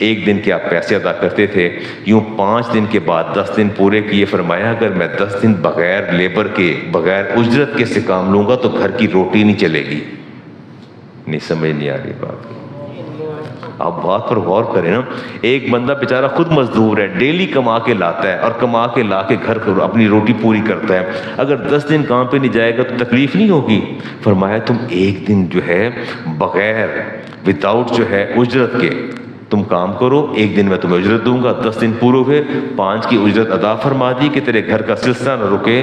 1 دن کے آپ پیسے ادا کرتے تھے، یوں 5 دن کے بعد 10 دن پورے کیے، فرمایا اگر میں 10 دن بغیر لیبر کے، بغیر اجرت کے سے کام لوں گا تو گھر کی روٹی نہیں چلے گی۔ نہیں سمجھ نہیں آ رہی بات، آپ بات پر غور کریں نا، ایک بندہ بیچارہ خود مزدور ہے، ڈیلی کما کے لاتا ہے اور کما کے لا کے گھر کو اپنی روٹی پوری کرتا ہے، اگر 10 دن کام پہ نہیں جائے گا تو تکلیف نہیں ہوگی؟ فرمایا تم ایک دن جو ہے بغیر وداؤٹ جو ہے اجرت کے تم کام کرو، ایک دن میں تمہیں اجرت دوں گا، 10 دن پورے ہوئے 5 کی اجرت ادا فرما دی کہ تیرے گھر کا سلسلہ نہ رکے۔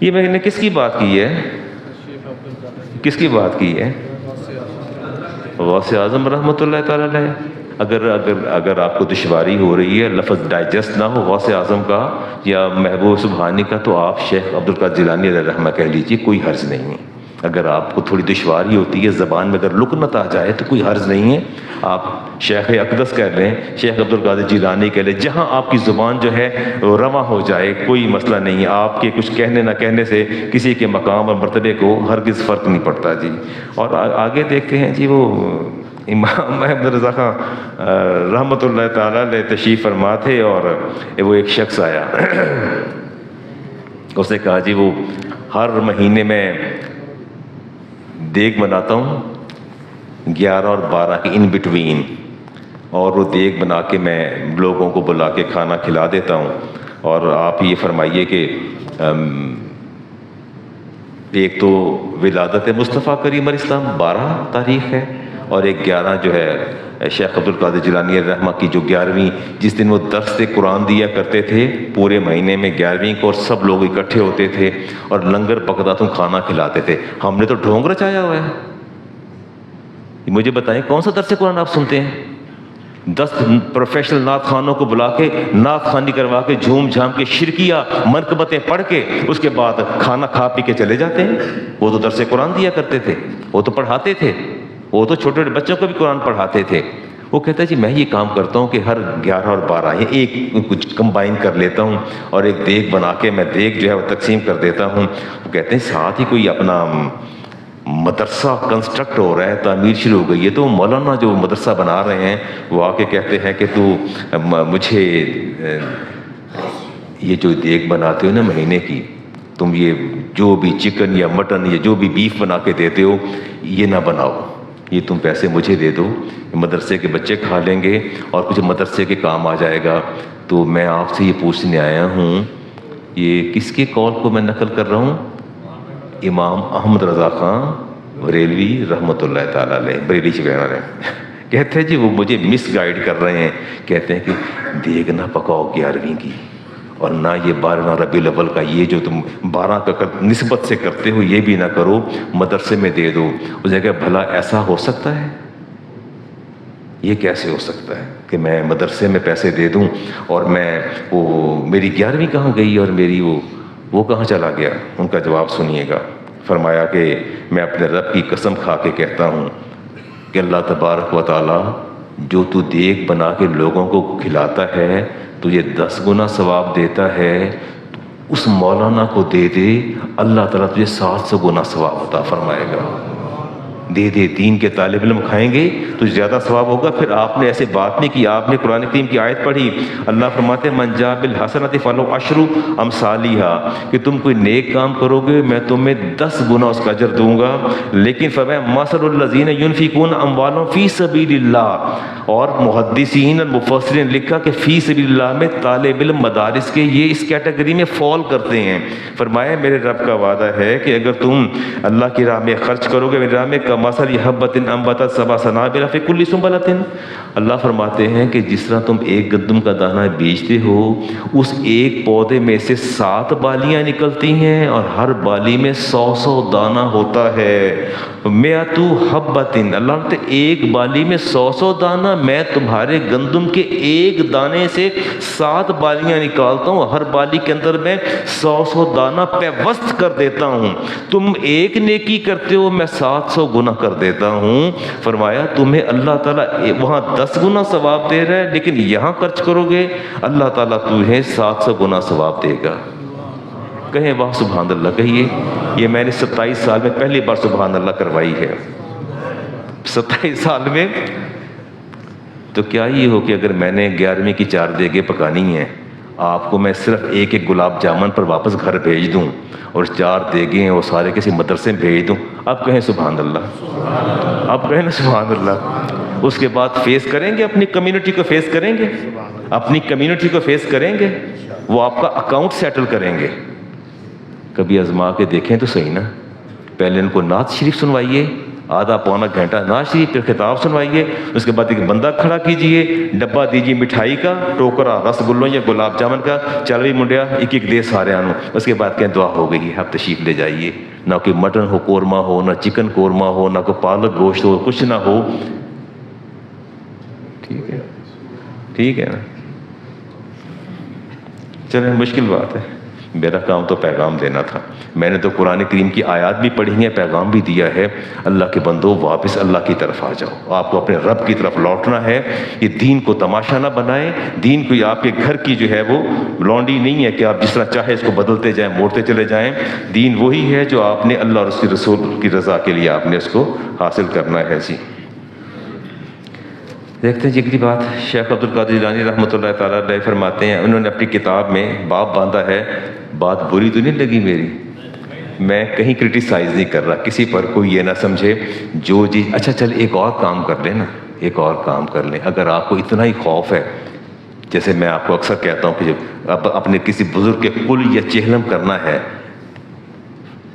یہ میں نے کس کی بات کی ہے؟ کس کی بات کی ہے؟ غوث اعظم رحمۃ اللہ تعالی علیہ۔ اگر آپ کو دشواری ہو رہی ہے، لفظ ڈائجسٹ نہ ہو غوث اعظم کا یا محبوب سبحانی کا، تو آپ شیخ عبد القادر جیلانی علیہ رحمہ کہہ لیجیے، کوئی حرج نہیں ہے۔ اگر آپ کو تھوڑی دشواری ہوتی ہے، زبان میں اگر لکنت آ جائے تو کوئی حرج نہیں ہے، آپ شیخ اقدس کہہ لیں، شیخ عبد القادر جیلانی کہہ لیں، جہاں آپ کی زبان جو ہے رواں ہو جائے، کوئی مسئلہ نہیں ہے۔ آپ کے کچھ کہنے نہ کہنے سے کسی کے مقام اور مرتبے کو ہرگز فرق نہیں پڑتا جی۔ اور آگے دیکھتے ہیں جی، وہ امام محمد رضا خان رحمۃ اللہ تعالیٰ علیہ تشریف فرما تھے، اور وہ ایک شخص آیا، اس نے کہا جی وہ ہر مہینے میں دیگ بناتا ہوں 11 اور 12 کی ان بٹوین، اور وہ دیگ بنا کے میں لوگوں کو بلا کے کھانا کھلا دیتا ہوں، اور آپ یہ فرمائیے کہ ایک تو ولادت مصطفیٰ کریم علیہ السلام 12 تاریخ ہے، اور ایک 11 جو ہے شیخ عبد القادر جیلانی رحمہ کی جو 11ویں، جس دن وہ درس قرآن دیا کرتے تھے پورے مہینے میں 11ویں کو، اور سب لوگ اکٹھے ہوتے تھے اور لنگر پکتا تو کھانا کھلاتے تھے۔ ہم نے تو ڈھونگ رچایا ہوا ہے۔ مجھے بتائیں کون سا درس قرآن آپ سنتے ہیں؟ 10 پروفیشنل نعت خانوں کو بلا کے نعت خوانی کروا کے جھوم جھام کے شرکیہ منقبتیں پڑھ کے اس کے بعد کھانا کھا پی کے چلے جاتے ہیں۔ وہ تو درس قرآن دیا کرتے تھے، وہ تو پڑھاتے تھے، وہ تو چھوٹے بچوں کو بھی قرآن پڑھاتے تھے۔ وہ کہتا ہے جی میں یہ کام کرتا ہوں کہ ہر 11 اور 12 یہ ایک کچھ کمبائن کر لیتا ہوں، اور ایک دیگ بنا کے میں دیگ جو ہے وہ تقسیم کر دیتا ہوں۔ وہ کہتے ہیں ساتھ ہی کوئی اپنا مدرسہ کنسٹرکٹ ہو رہا ہے، تعمیر شروع ہو گئی ہے، تو مولانا جو مدرسہ بنا رہے ہیں وہ آ کے کہتے ہیں کہ تو مجھے یہ جو دیگ بناتے ہو نا مہینے کی، تم یہ جو بھی چکن یا مٹن یا جو بھی بیف بنا کے دیتے ہو یہ نہ بناؤ، یہ تم پیسے مجھے دے دو، مدرسے کے بچے کھا لیں گے اور کچھ مدرسے کے کام آ جائے گا۔ تو میں آپ سے یہ پوچھنے آیا ہوں، یہ کس کے قول کو میں نقل کر رہا ہوں؟ امام احمد رضا خان بریلوی رحمۃ اللہ تعالیٰ علیہ، بریلی شہر ہے۔ کہتے ہیں جی وہ مجھے مس گائیڈ کر رہے ہیں، کہتے ہیں کہ دیگ نہ پکاؤ 11ویں کی، اور نہ یہ 12 ربیع الاول کا، یہ جو تم 12 کا نسبت سے کرتے ہو یہ بھی نہ کرو، مدرسے میں دے دو۔ اس نے کہا بھلا ایسا ہو سکتا ہے؟ یہ کیسے ہو سکتا ہے کہ میں مدرسے میں پیسے دے دوں اور میں وہ میری 11ویں کہاں گئی اور میری وہ کہاں چلا گیا؟ ان کا جواب سنیے گا۔ فرمایا کہ میں اپنے رب کی قسم کھا کے کہتا ہوں کہ اللہ تبارک و تعالیٰ جو تو دیگ بنا کے لوگوں کو کھلاتا ہے تجھے 10 گنا ثواب دیتا ہے، اس مولانا کو دے دے، اللہ تعالیٰ تجھے 700 گنا ثواب عطا فرمائے گا۔ دے دے، دین کے طالب علم کھائیں گے تو زیادہ ثواب ہوگا۔ پھر آپ نے ایسے بات نہیں کی، آپ نے قرآن کریم کی آیت پڑھی، اللہ فرماتے ہیں من جاء بالحسنۃ فلہ عشر امثالھا، کہ تم کوئی نیک کام کرو گے میں تمہیں 10 گنا اس کا اجر دوں گا۔ لیکن فرمایا مثل الذین ينفقون اموالهم فی سبیل اللہ، اور محدثین اور مفسرین نے لکھا کہ فی سبیل اللہ میں طالب علم مدارس کے یہ اس کیٹیگری میں فال کرتے ہیں۔ فرمایا میرے رب کا وعدہ ہے کہ اگر تم اللہ کی راہ میں خرچ کرو گے، میری راہ میں مثل حبۃ انبتت سبع سنابل فی کل سنبلۃ، اللہ فرماتے ہیں کہ جس طرح تم ایک گندم کا دانہ بیچتے ہو، اس ایک پودے میں سے 7 بالیاں نکلتی ہیں اور ہر بالی میں 100 دانہ ہوتا ہے۔ مئۃ حبۃ، اللہ نے ایک بالی میں 100 دانہ، میں تمہارے گندم کے ایک دانے سے 7 بالیاں نکالتا ہوں، ہر بالی کے اندر میں 100 دانہ پیوست کر دیتا ہوں۔ تم ایک نیکی کرتے ہو میں 700 گنا کر دیتا ہوں۔ فرمایا تمہیں اللہ تعالیٰ وہاں 10 گنا ثواب دے رہا ہے، لیکن یہاں خرچ کرو گے اللہ تعالیٰ تمہیں 700 گنا ثواب دے گا۔ کہیں واہ سبحان اللہ کہیے۔ یہ میں نے 27 سال میں پہلی بار سبحان اللہ کروائی ہے، 27 سال میں۔ تو کیا یہ ہو کہ اگر میں نے 11ویں کی 4 دیگیں پکانی ہیں، آپ کو میں صرف ایک گلاب جامن پر واپس گھر بھیج دوں اور 4 دیگیں وہ سارے کسی مدرسے میں بھیج دوں، آپ کہیں سبحان اللہ، آپ کہیں نا سبحان اللہ۔ اس کے بعد فیس کریں گے، اپنی کمیونٹی کو فیس کریں گے، اپنی کمیونٹی کو فیس کریں گے، وہ آپ کا اکاؤنٹ سیٹل کریں گے۔ کبھی آزما کے دیکھیں تو صحیح نا، پہلے ان کو نعت شریف سنوائیے، آدھا پونا گھنٹہ نعت شریف، پھر خطاب سنوائیے، اس کے بعد ایک بندہ کھڑا کیجئے، ڈبہ دیجئے مٹھائی کا، ٹوکرا رس گلوں یا گلاب جامن کا، چل بھی منڈیا ایک ایک دے سارے آنوں، اس کے بعد کہیں دعا ہو گئی، آپ تشریف لے جائیے۔ نہ کوئی مٹن ہو، قورمہ ہو، نہ چکن قورمہ ہو، نہ کوئی پالک گوشت ہو، کچھ نہ ہو، ٹھیک ہے، ٹھیک ہے نا؟ چلیں، مشکل بات ہے، میرا کام تو پیغام دینا تھا۔ میں نے تو قرآن کریم کی آیات بھی پڑھی ہیں، پیغام بھی دیا ہے، اللہ کے بندو واپس اللہ کی طرف آ جاؤ، آپ کو اپنے رب کی طرف لوٹنا ہے۔ یہ دین کو تماشا نہ بنائیں، دین کوئی آپ کے گھر کی جو ہے وہ لونڈی نہیں ہے کہ آپ جس طرح چاہے اس کو بدلتے جائیں، موڑتے چلے جائیں۔ دین وہی ہے جو آپ نے اللہ اور اس کے رسول کی رضا کے لیے آپ نے اس کو حاصل کرنا ہے۔ جی دیکھتے ہیں جی اگلی بات، شیخ عبد القادر جیلانی رحمۃ اللہ تعالیٰ علیہ فرماتے ہیں، انہوں نے اپنی کتاب میں باب باندھا ہے، بات بری تو نہیں لگی میری، میں کہیں کرٹیسائز نہیں کر رہا کسی پر، کوئی یہ نہ سمجھے جو جی اچھا چل ایک اور کام کر لیں نا، ایک اور کام کر لیں، اگر آپ کو اتنا ہی خوف ہے، جیسے میں آپ کو اکثر کہتا ہوں کہ جب اب اپنے کسی بزرگ کے قل یا چہلم کرنا ہے،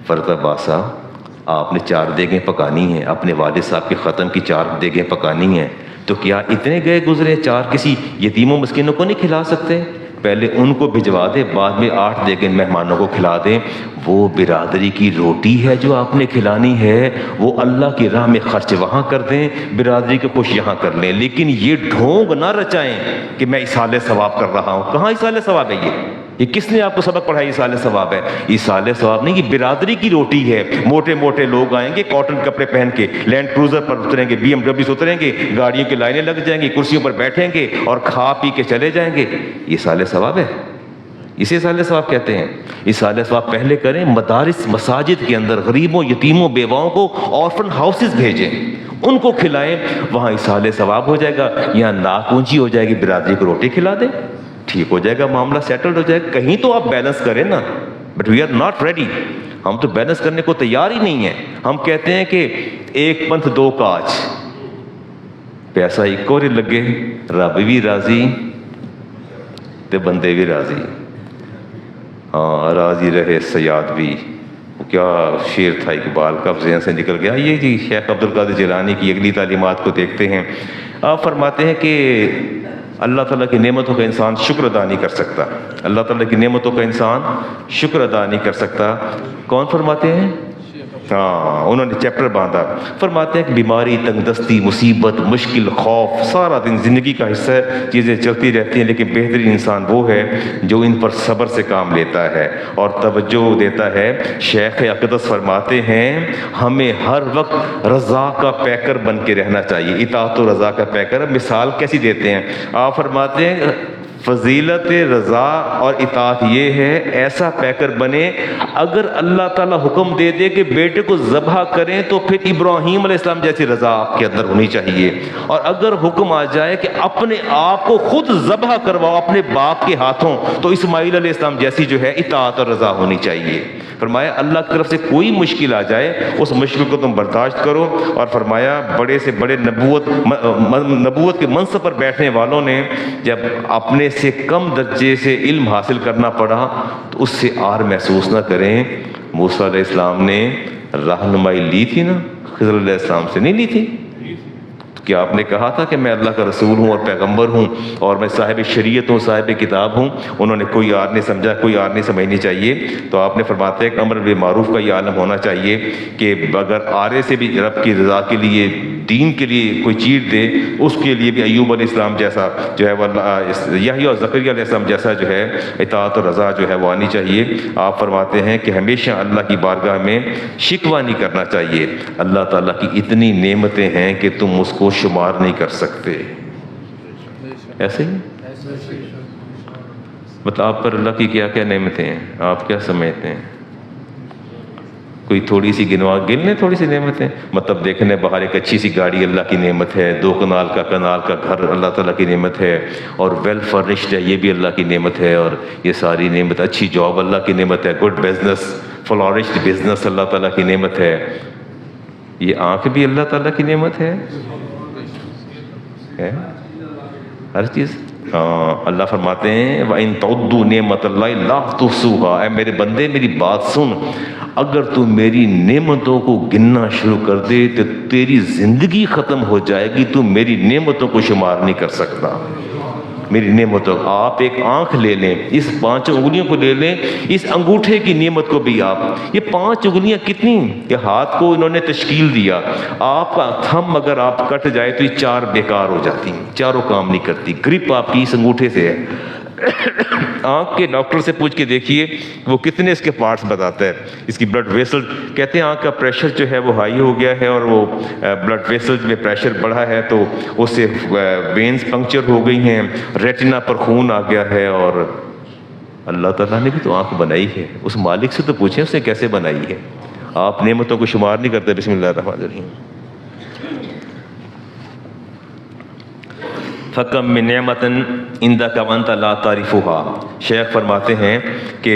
فرض عباس صاحب آپ نے 4 دیگیں پکانی ہیں، اپنے والد صاحب کے ختم کی 4 دیگیں پکانی ہیں، تو کیا اتنے گئے گزرے 4 کسی یتیموں مسکینوں کو نہیں کھلا سکتے؟ پہلے ان کو بھجوا دیں، بعد میں 8 دیگیں مہمانوں کو کھلا دیں۔ وہ برادری کی روٹی ہے جو آپ نے کھلانی ہے، وہ اللہ کی راہ میں خرچ وہاں کر دیں، برادری کو خوش یہاں کر لیں، لیکن یہ ڈھونگ نہ رچائیں کہ میں ایصال ثواب کر رہا ہوں۔ کہاں ایصال ثواب ہے؟ یہ کس نے آپ کو سبق پڑھایا ایصال ثواب ہے؟ ایصال ثواب نہیں، یہ برادری کی روٹی ہے۔ موٹے موٹے لوگ آئیں گے کاٹن کپڑے پہن کے، لینڈ کروزر پر اتریں گے، بی ایم ڈبلیو سے اتریں گے، گاڑیوں کی لائنیں لگ جائیں گی، کرسیوں پر بیٹھیں گے اور کھا پی کے چلے جائیں گے۔ یہ ایصال ثواب ہے؟ اسے ایصال ثواب کہتے ہیں۔ ایصال ثواب پہلے کریں، مدارس مساجد کے اندر غریبوں یتیموں بیواؤں کو آرفن ہاؤسز بھیجیں، ان کو کھلائیں، وہاں ایصال ثواب ہو جائے گا۔ یہاں ناک اونچی ہو جائے گی، برادری کو روٹی کھلا دیں، ٹھیک ہو جائے گا، معاملہ سیٹلڈ ہو جائے گا۔ کہیں تو آپ بیلنس کریں نا، but we are not ready, ہم تو بیلنس کرنے کو تیار ہی نہیں ہیں۔ ہم کہتے ہیں کہ 1 پنتھ 2 کاج، پیسہ ایک اور لگے، رب بھی راضی تے بندے بھی راضی، ہاں راضی رہے سیاد بھی۔ کیا شعر تھا اقبال کا، ذہن سے نکل گیا۔ یہ جی شیخ عبد القادر جیلانی کی اگلی تعلیمات کو دیکھتے ہیں۔ آپ فرماتے ہیں کہ اللہ تعالیٰ کی نعمتوں کا انسان شکر ادا نہیں کر سکتا، اللہ تعالیٰ کی نعمتوں کا انسان شکر ادا نہیں کر سکتا۔ کون فرماتے ہیں؟ ہاں انہوں نے چیپٹر باندھا، فرماتے ہیں کہ بیماری، تنگ دستی، مصیبت، مشکل، خوف سارا دن زندگی کا حصہ ہے، چیزیں چلتی رہتی ہیں، لیکن بہترین انسان وہ ہے جو ان پر صبر سے کام لیتا ہے اور توجہ دیتا ہے۔ شیخ اقدس فرماتے ہیں ہمیں ہر وقت رضا کا پیکر بن کے رہنا چاہیے، اطاعت و رضا کا پیکر۔ مثال کیسی دیتے ہیں؟ آپ فرماتے ہیں فضیلت رضا اور اطاعت یہ ہے، ایسا پیکر بنے اگر اللہ تعالیٰ حکم دے دے کہ بیٹے کو ذبح کریں تو پھر ابراہیم علیہ السلام جیسی رضا آپ کے اندر ہونی چاہیے، اور اگر حکم آ جائے کہ اپنے آپ کو خود ذبح کرواؤ اپنے باپ کے ہاتھوں تو اسماعیل علیہ السلام جیسی جو ہے اطاعت اور رضا ہونی چاہیے۔ فرمایا اللہ کی طرف سے کوئی مشکل آ جائے اس مشکل کو تم برداشت کرو، اور فرمایا بڑے سے بڑے نبوت کے منصب پر بیٹھنے والوں نے جب اپنے سے کم درجے سے علم حاصل کرنا پڑا تو اس سے آر محسوس نہ کریں۔ موسیٰ علیہ السلام نے رہنمائی لی تھی نا، خضر علیہ السلام سے نہیں لی تھی؟ کیا آپ نے کہا تھا کہ میں اللہ کا رسول ہوں اور پیغمبر ہوں اور میں صاحب شریعت ہوں، صاحب کتاب ہوں؟ انہوں نے کوئی آر نہیں سمجھا، کوئی آر نہیں سمجھنی چاہیے۔ تو آپ نے فرماتے ہیں کہ امر بالمعروف کا یہ عالم ہونا چاہیے کہ اگر آرے سے بھی رب کی رضا کے لیے، دین کے لیے کوئی چیز دے، اس کے لیے بھی ایوب علیہ السلام جیسا جو ہے وہ یحییٰ اور زکریا علیہ السلام جیسا جو ہے اطاعت اور رضا جو ہے وہ آنی چاہیے۔ آپ فرماتے ہیں کہ ہمیشہ اللہ کی بارگاہ میں شکوہ نہیں کرنا چاہیے، اللہ تعالیٰ کی اتنی نعمتیں ہیں کہ تم اس کو شمار نہیں کر سکتے۔ ایسے ہی بتا آپ پر اللہ کی کیا کیا نعمتیں ہیں، آپ کیا سمجھتے ہیں؟ کوئی تھوڑی سی گنوا گن لیں، تھوڑی سی نعمتیں، مطلب دیکھنے باہر ایک اچھی سی گاڑی اللہ کی نعمت ہے، 2 کنال کا گھر اللہ تعالیٰ کی نعمت ہے، اور ویل فرنشڈ ہے یہ بھی اللہ کی نعمت ہے، اور یہ ساری نعمت، اچھی جاب اللہ کی نعمت ہے، گڈ بزنس، فلورشڈ بزنس اللہ تعالیٰ کی نعمت ہے، یہ آنکھ بھی اللہ تعالیٰ کی نعمت ہے، ہے ہر چیز. اللہ فرماتے ہیں وَإِن تَعُدُّوا نِعْمَتَ اللَّهِ لَا تُحْصُوهَا. اے میرے بندے میری بات سن، اگر تو میری نعمتوں کو گننا شروع کر دے تو تیری زندگی ختم ہو جائے گی، تو میری نعمتوں کو شمار نہیں کر سکتا. میری نعمتوں، آپ ایک آنکھ لے لیں، اس 5 انگلیوں کو لے لیں، اس انگوٹھے کی نعمت کو بھی آپ، یہ 5 انگلیاں کتنی کہ ہاتھ کو انہوں نے تشکیل دیا، آپ کا تھم اگر آپ کٹ جائے تو یہ 4 بیکار ہو جاتی ہیں، چاروں کام نہیں کرتی. گرپ آپ کی اس انگوٹھے سے ہے. آنکھ کے ڈاکٹر سے پوچھ کے دیکھیے وہ کتنے اس کے پارٹس بتاتا ہے. اس کی بلڈ ویسل، کہتے ہیں آنکھ کا پریشر جو ہے وہ ہائی ہو گیا ہے اور وہ بلڈ ویسل میں پریشر بڑھا ہے تو اس سے وینز پنکچر ہو گئی ہیں، ریٹنا پر خون آ گیا ہے. اور اللہ تعالیٰ نے بھی تو آنکھ بنائی ہے، اس مالک سے تو پوچھیں اس نے کیسے بنائی ہے. آپ نعمتوں کو شمار نہیں کرتے. بسم اللہ الرحمن الرحیم. فَكَمْ مِن نِعْمَةٍ عِندَكَ وَأَنْتَ لَا تَعْرِفُهَا. شیخ فرماتے ہیں کہ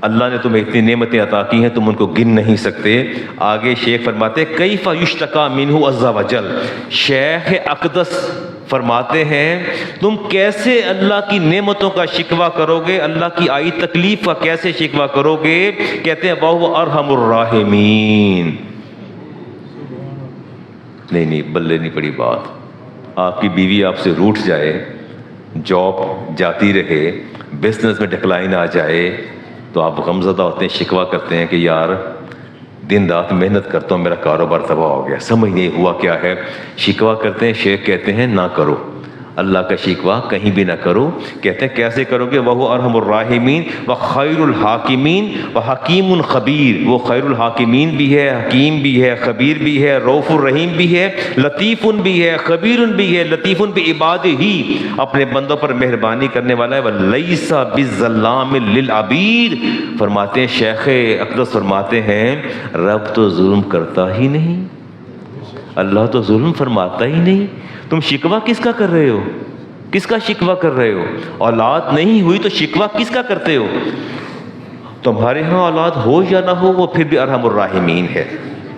اللہ نے تمہیں اتنی نعمتیں عطا کی ہیں تم ان کو گن نہیں سکتے. آگے شیخ فرماتے ہیں کیف یشتکا منہ عز وجل. شیخ اقدس فرماتے ہیں تم کیسے اللہ کی نعمتوں کا شکوہ کرو گے، اللہ کی آئی تکلیف کا کیسے شکوہ کرو گے. کہتے ہیں وَهُوَ أَرْحَمُ الرَّاحِمِينَ. نہیں بلے نہیں پڑی بات. آپ کی بیوی آپ سے روٹھ جائے، جاب جاتی رہے، بزنس میں ڈکلائن آ جائے تو آپ غمزدہ ہوتے ہیں، شکوہ کرتے ہیں کہ یار دن رات محنت کرتا ہوں میرا کاروبار تباہ ہو گیا، سمجھ نہیں ہوا کیا ہے. شکوہ کرتے ہیں. شیخ کہتے ہیں نہ کرو، اللہ کا شکوہ کہیں بھی نہ کرو. کہتے ہیں کیسے کرو گے؟ وَهُوَ أَرْحَمُ الرَّاحِمِينَ وَخَيْرُ الْحَاكِمِينَ وَحَكِيمٌ خَبِيرٌ. وہ خیر الحاکمین بھی ہے، حکیم بھی ہے، خبیر بھی ہے، رؤوف الرحیم بھی ہے، لطیف بھی ہے، خبیر بھی ہے. لطیف بِعِبَادِهِ، اپنے بندوں پر مہربانی کرنے والا ہے. وَلَيْسَ بِالظَّلَّامِ لِلْعَبِيدِ. فرماتے ہیں شیخ اقدس فرماتے ہیں رب تو ظلم کرتا ہی نہیں، اللہ تو ظلم فرماتا ہی نہیں. تم شکوہ کس کا کر رہے ہو؟ کس کا شکوہ کر رہے ہو؟ اولاد نہیں ہوئی تو شکوہ کس کا کرتے ہو؟ تمہارے ہاں اولاد ہو یا نہ ہو وہ پھر بھی ارحم الراحمین ہے،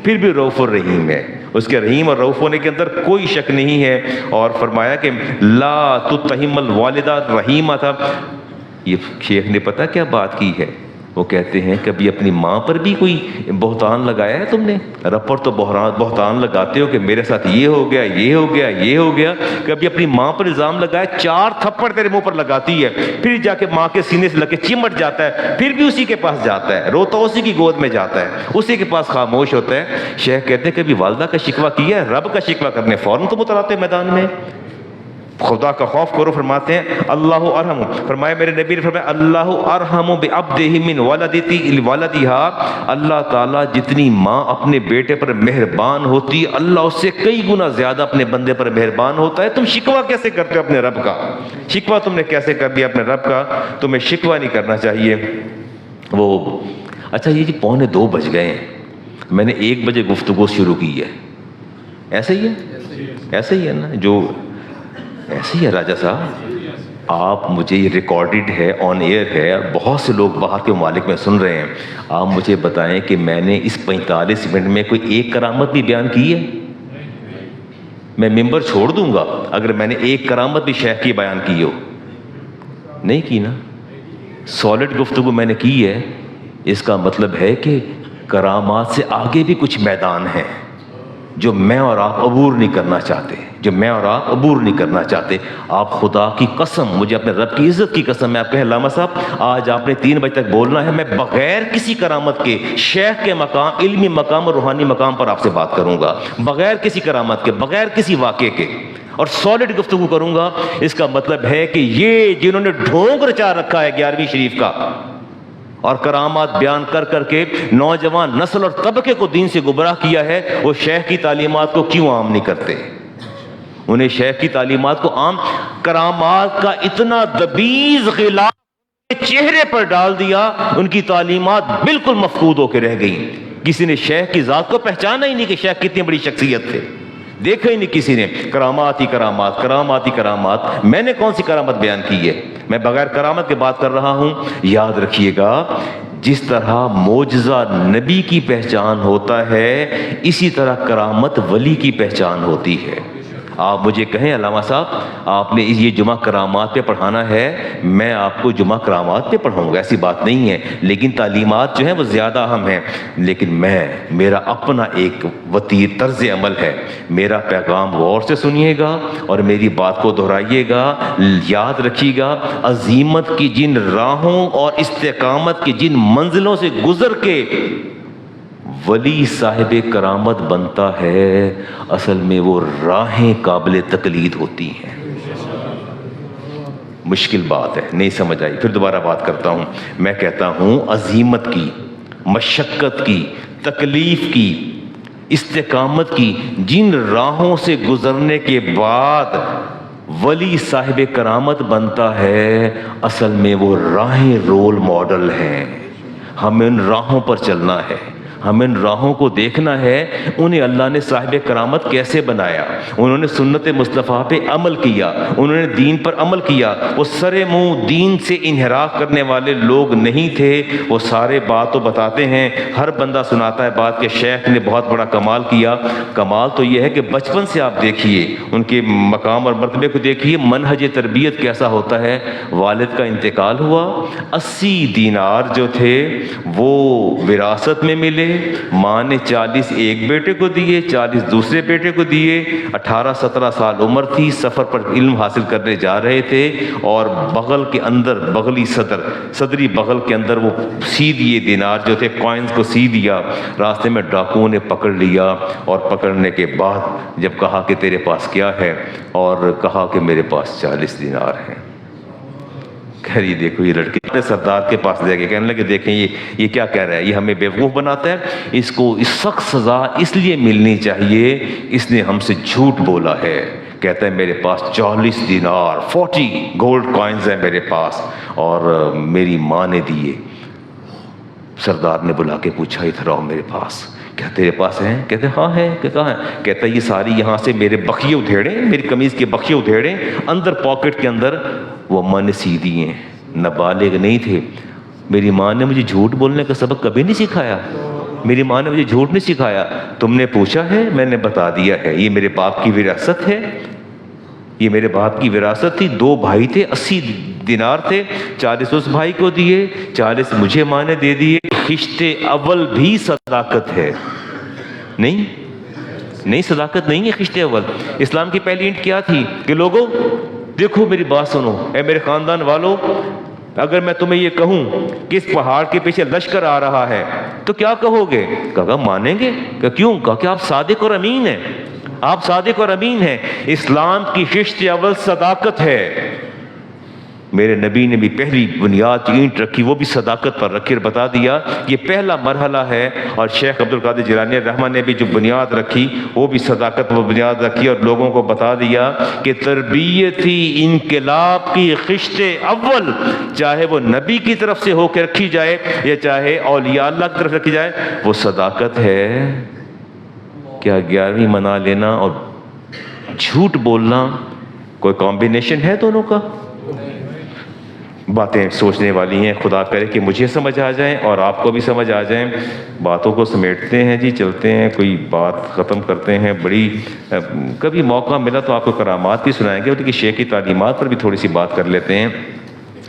پھر بھی رؤوف الرحیم ہے. اس کے رحیم اور رؤوف ہونے کے اندر کوئی شک نہیں ہے. اور فرمایا کہ لا تتہم الوالدہ رحیمہ تھا. یہ شیخ نے پتہ کیا بات کی ہے؟ وہ کہتے ہیں کبھی اپنی ماں پر بھی کوئی بہتان لگایا ہے تم نے؟ رب پر تو بہتان لگاتے ہو کہ میرے ساتھ یہ ہو گیا، یہ ہو گیا، یہ ہو گیا. کبھی اپنی ماں پر الزام لگایا؟ 4 تھپڑ تیرے منہ پر لگاتی ہے، پھر جا کے ماں کے سینے سے لگ کے چمٹ جاتا ہے، پھر بھی اسی کے پاس جاتا ہے، روتا اسی کی گود میں جاتا ہے، اسی کے پاس خاموش ہوتا ہے. شیخ کہتے ہیں کبھی والدہ کا شکوہ کیا ہے؟ رب کا شکوہ کرنے فوراً تم اتر آتے میدان میں. خدا کا خوف کرو. فرماتے ہیں اللہ ارحم، فرمایا میرے نبی نے فرمایا اللہ ارحم بعبدہ من ولدها. اللہ تعالیٰ جتنی ماں اپنے بیٹے پر مہربان ہوتی ہے اللہ اس سے کئی گنا زیادہ اپنے بندے پر مہربان ہوتا ہے. تم شکوہ کیسے کرتے ہو اپنے رب کا؟ شکوہ تم نے کیسے کر دیا اپنے رب کا؟ تمہیں شکوہ نہیں کرنا چاہیے. وہ اچھا یہ جی 1:45 بج گئے ہیں، میں نے 1 بجے گفتگو شروع کی ہے. ایسے ہی ہے، ایسے ہی ہے نا؟ جو ایسے ہی ہے راجہ صاحب. آپ مجھے یہ ریکارڈڈ ہے، آن ایئر ہے، اور بہت سے لوگ باہر کے ممالک میں سن رہے ہیں. آپ مجھے بتائیں کہ میں نے اس 45 منٹ میں کوئی ایک کرامت بھی بیان کی ہے؟ میں ممبر چھوڑ دوں گا اگر میں نے ایک کرامت بھی شیخ کی بیان کی ہو. نہیں کی نا. سالڈ گفتگو میں نے کی ہے. اس کا مطلب ہے کہ کرامات سے آگے بھی کچھ میدان ہیں جو میں اور آپ عبور نہیں کرنا چاہتے، جو میں اور آپ عبور نہیں کرنا چاہتے. آپ خدا کی قسم، مجھے اپنے رب کی عزت کی قسم، میں آپ کہیں علامہ صاحب آج آپ نے 3 بجے تک بولنا ہے، میں بغیر کسی کرامت کے شیخ کے مقام، علمی مقام اور روحانی مقام پر آپ سے بات کروں گا، بغیر کسی کرامت کے، بغیر کسی واقعے کے، اور سالڈ گفتگو کروں گا. اس کا مطلب ہے کہ یہ جنہوں نے ڈھونگ رچا رکھا ہے 11ویں شریف کا اور کرامات بیان کر کر کے نوجوان نسل اور طبقے کو دین سے گمراہ کیا ہے، وہ شیخ کی تعلیمات کو کیوں عام نہیں کرتے؟ انہیں شیخ کی تعلیمات کو عام، کرامات کا اتنا دبیز غلاف چہرے پر ڈال دیا، ان کی تعلیمات بالکل مفقود ہو کے رہ گئیں. کسی نے شیخ کی ذات کو پہچانا ہی نہیں کہ شیخ کتنی بڑی شخصیت تھے، دیکھا ہی نہیں کسی نے. کرامات ہی کرامات، کرامات ہی کرامات. میں نے کون سی کرامت بیان کی ہے؟ میں بغیر کرامت کے بات کر رہا ہوں. یاد رکھیے گا جس طرح معجزہ نبی کی پہچان ہوتا ہے اسی طرح کرامت ولی کی پہچان ہوتی ہے. آپ مجھے کہیں علامہ صاحب آپ نے یہ جمعہ کرامات پہ پڑھانا ہے، میں آپ کو جمعہ کرامات پہ پڑھاؤں گا، ایسی بات نہیں ہے، لیکن تعلیمات جو ہیں وہ زیادہ اہم ہیں۔ لیکن میرا اپنا ایک وطیر طرز عمل ہے، میرا پیغام غور سے سنیے گا اور میری بات کو دہرائیے گا، یاد رکھیے گا، عزیمت کی جن راہوں اور استقامت کی جن منزلوں سے گزر کے ولی صاحب کرامت بنتا ہے، اصل میں وہ راہیں قابل تقلید ہوتی ہیں۔ مشکل بات ہے، نہیں سمجھ آئی، پھر دوبارہ بات کرتا ہوں۔ میں کہتا ہوں عزیمت کی، مشقت کی، تکلیف کی، استقامت کی جن راہوں سے گزرنے کے بعد ولی صاحب کرامت بنتا ہے، اصل میں وہ راہیں رول ماڈل ہیں۔ ہمیں ان راہوں پر چلنا ہے، ہمیں ان راہوں کو دیکھنا ہے، انہیں اللہ نے صاحب کرامت کیسے بنایا۔ انہوں نے سنت مصطفیٰ پہ عمل کیا، انہوں نے دین پر عمل کیا، وہ سرے منہ دین سے انحراف کرنے والے لوگ نہیں تھے۔ وہ سارے بات تو بتاتے ہیں، ہر بندہ سناتا ہے بات کہ شیخ نے بہت بڑا کمال کیا۔ کمال تو یہ ہے کہ بچپن سے آپ دیکھیے ان کے مقام اور مرتبے کو دیکھیے، منہج تربیت کیسا ہوتا ہے۔ والد کا انتقال ہوا، 80 دینار جو تھے وہ وراثت میں ملے، ماں نے 40 ایک بیٹے کو دیے، 40 دوسرے بیٹے کو دیے۔ 18-17 سال عمر تھی، سفر پر علم حاصل کرنے جا رہے تھے، اور بغل کے اندر، بغلی صدری بغل کے اندر وہ سی دیے دینار جو تھے، کوائنز کو سی دیا۔ راستے میں ڈاکوؤں نے پکڑ لیا، اور پکڑنے کے بعد جب کہا کہ تیرے پاس کیا ہے، اور کہا کہ میرے پاس 40 دینار ہیں۔ کہہ دیکھو یہ لڑکے اپنے سردار کے پاس لے گئے، کہنے لگے دیکھیں یہ کیا کہہ رہا ہے، یہ ہمیں بیوقوف بناتا ہے، اس کو اس سخت سزا اس لیے ملنی چاہیے، اس نے ہم سے جھوٹ بولا ہے۔ کہتا ہے میرے پاس 40 دینار 40 گولڈ کوائنز ہیں میرے پاس، اور میری ماں نے دیے۔ سردار نے بلا کے پوچھا ادھر آؤ میرے پاس، کیا تیرے پاس ہیں؟ کہتے ہاں ہے۔ کہاں ہے؟ کہتا ہے یہ ساری یہاں سے میرے بخیے ادھیڑے، میری قمیض کے بخیے ادھیڑے، اندر پاکٹ کے اندر وہ ماں نے سی دیے ہیں۔ نابالغ نہیں تھے، میری ماں نے مجھے جھوٹ بولنے کا سبق کبھی نہیں سکھایا، میری ماں نے مجھے جھوٹ نہیں سکھایا۔ تم نے پوچھا ہے، میں نے بتا دیا ہے، یہ میرے باپ کی وراثت ہے، یہ میرے باپ کی وراثت تھی۔ 2 بھائی تھے، 80 دینار تھے، 40 اس بھائی کو دیے، 40 مجھے ماں نے دے دیے۔ خشت اول بھی صداقت ہے، نہیں صداقت نہیں ہے خشت اول۔ اسلام کی پہلی اینٹ کیا تھی کہ لوگوں دیکھو میری بات سنو، اے میرے خاندان والوں، اگر میں تمہیں یہ کہوں کہ اس پہاڑ کے پیچھے لشکر آ رہا ہے تو کیا کہو گے؟ کہا مانیں گے۔ کہ کیوں؟ کہا کہ آپ صادق اور امین ہیں، آپ صادق اور امین ہیں۔ اسلام کی خشت اول صداقت ہے۔ میرے نبی نے بھی پہلی بنیاد اینٹ رکھی، وہ بھی صداقت پر رکھی، اور بتا دیا یہ پہلا مرحلہ ہے۔ اور شیخ عبد القادر جیلانی رحمہ نے بھی جو بنیاد رکھی وہ بھی صداقت پر بنیاد رکھی، اور لوگوں کو بتا دیا کہ تربیت ہی انقلاب کی خشت اول، چاہے وہ نبی کی طرف سے ہو کے رکھی جائے یا چاہے اولیاء اللہ کی طرف رکھی جائے، وہ صداقت ہے۔ کیا 11ویں منا لینا اور جھوٹ بولنا کوئی کمبینیشن ہے دونوں کا؟ باتیں سوچنے والی ہیں، خدا کرے کہ مجھے سمجھ آ جائیں اور آپ کو بھی سمجھ آ جائیں۔ باتوں کو سمیٹتے ہیں جی، چلتے ہیں، کوئی بات ختم کرتے ہیں۔ بڑی کبھی موقع ملا تو آپ کو کرامات بھی سنائیں گے، لیکن شیخ کی تعلیمات پر بھی تھوڑی سی بات کر لیتے ہیں۔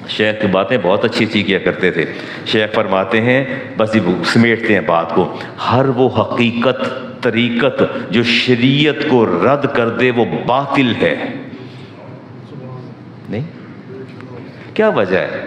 شیخ کی باتیں بہت اچھی اچھی کیا کرتے تھے۔ شیخ فرماتے ہیں، بس سمیٹتے ہیں بات کو، ہر وہ حقیقت طریقت جو شریعت کو رد کر دے وہ باطل ہے۔ نہیں، کیا وجہ ہے؟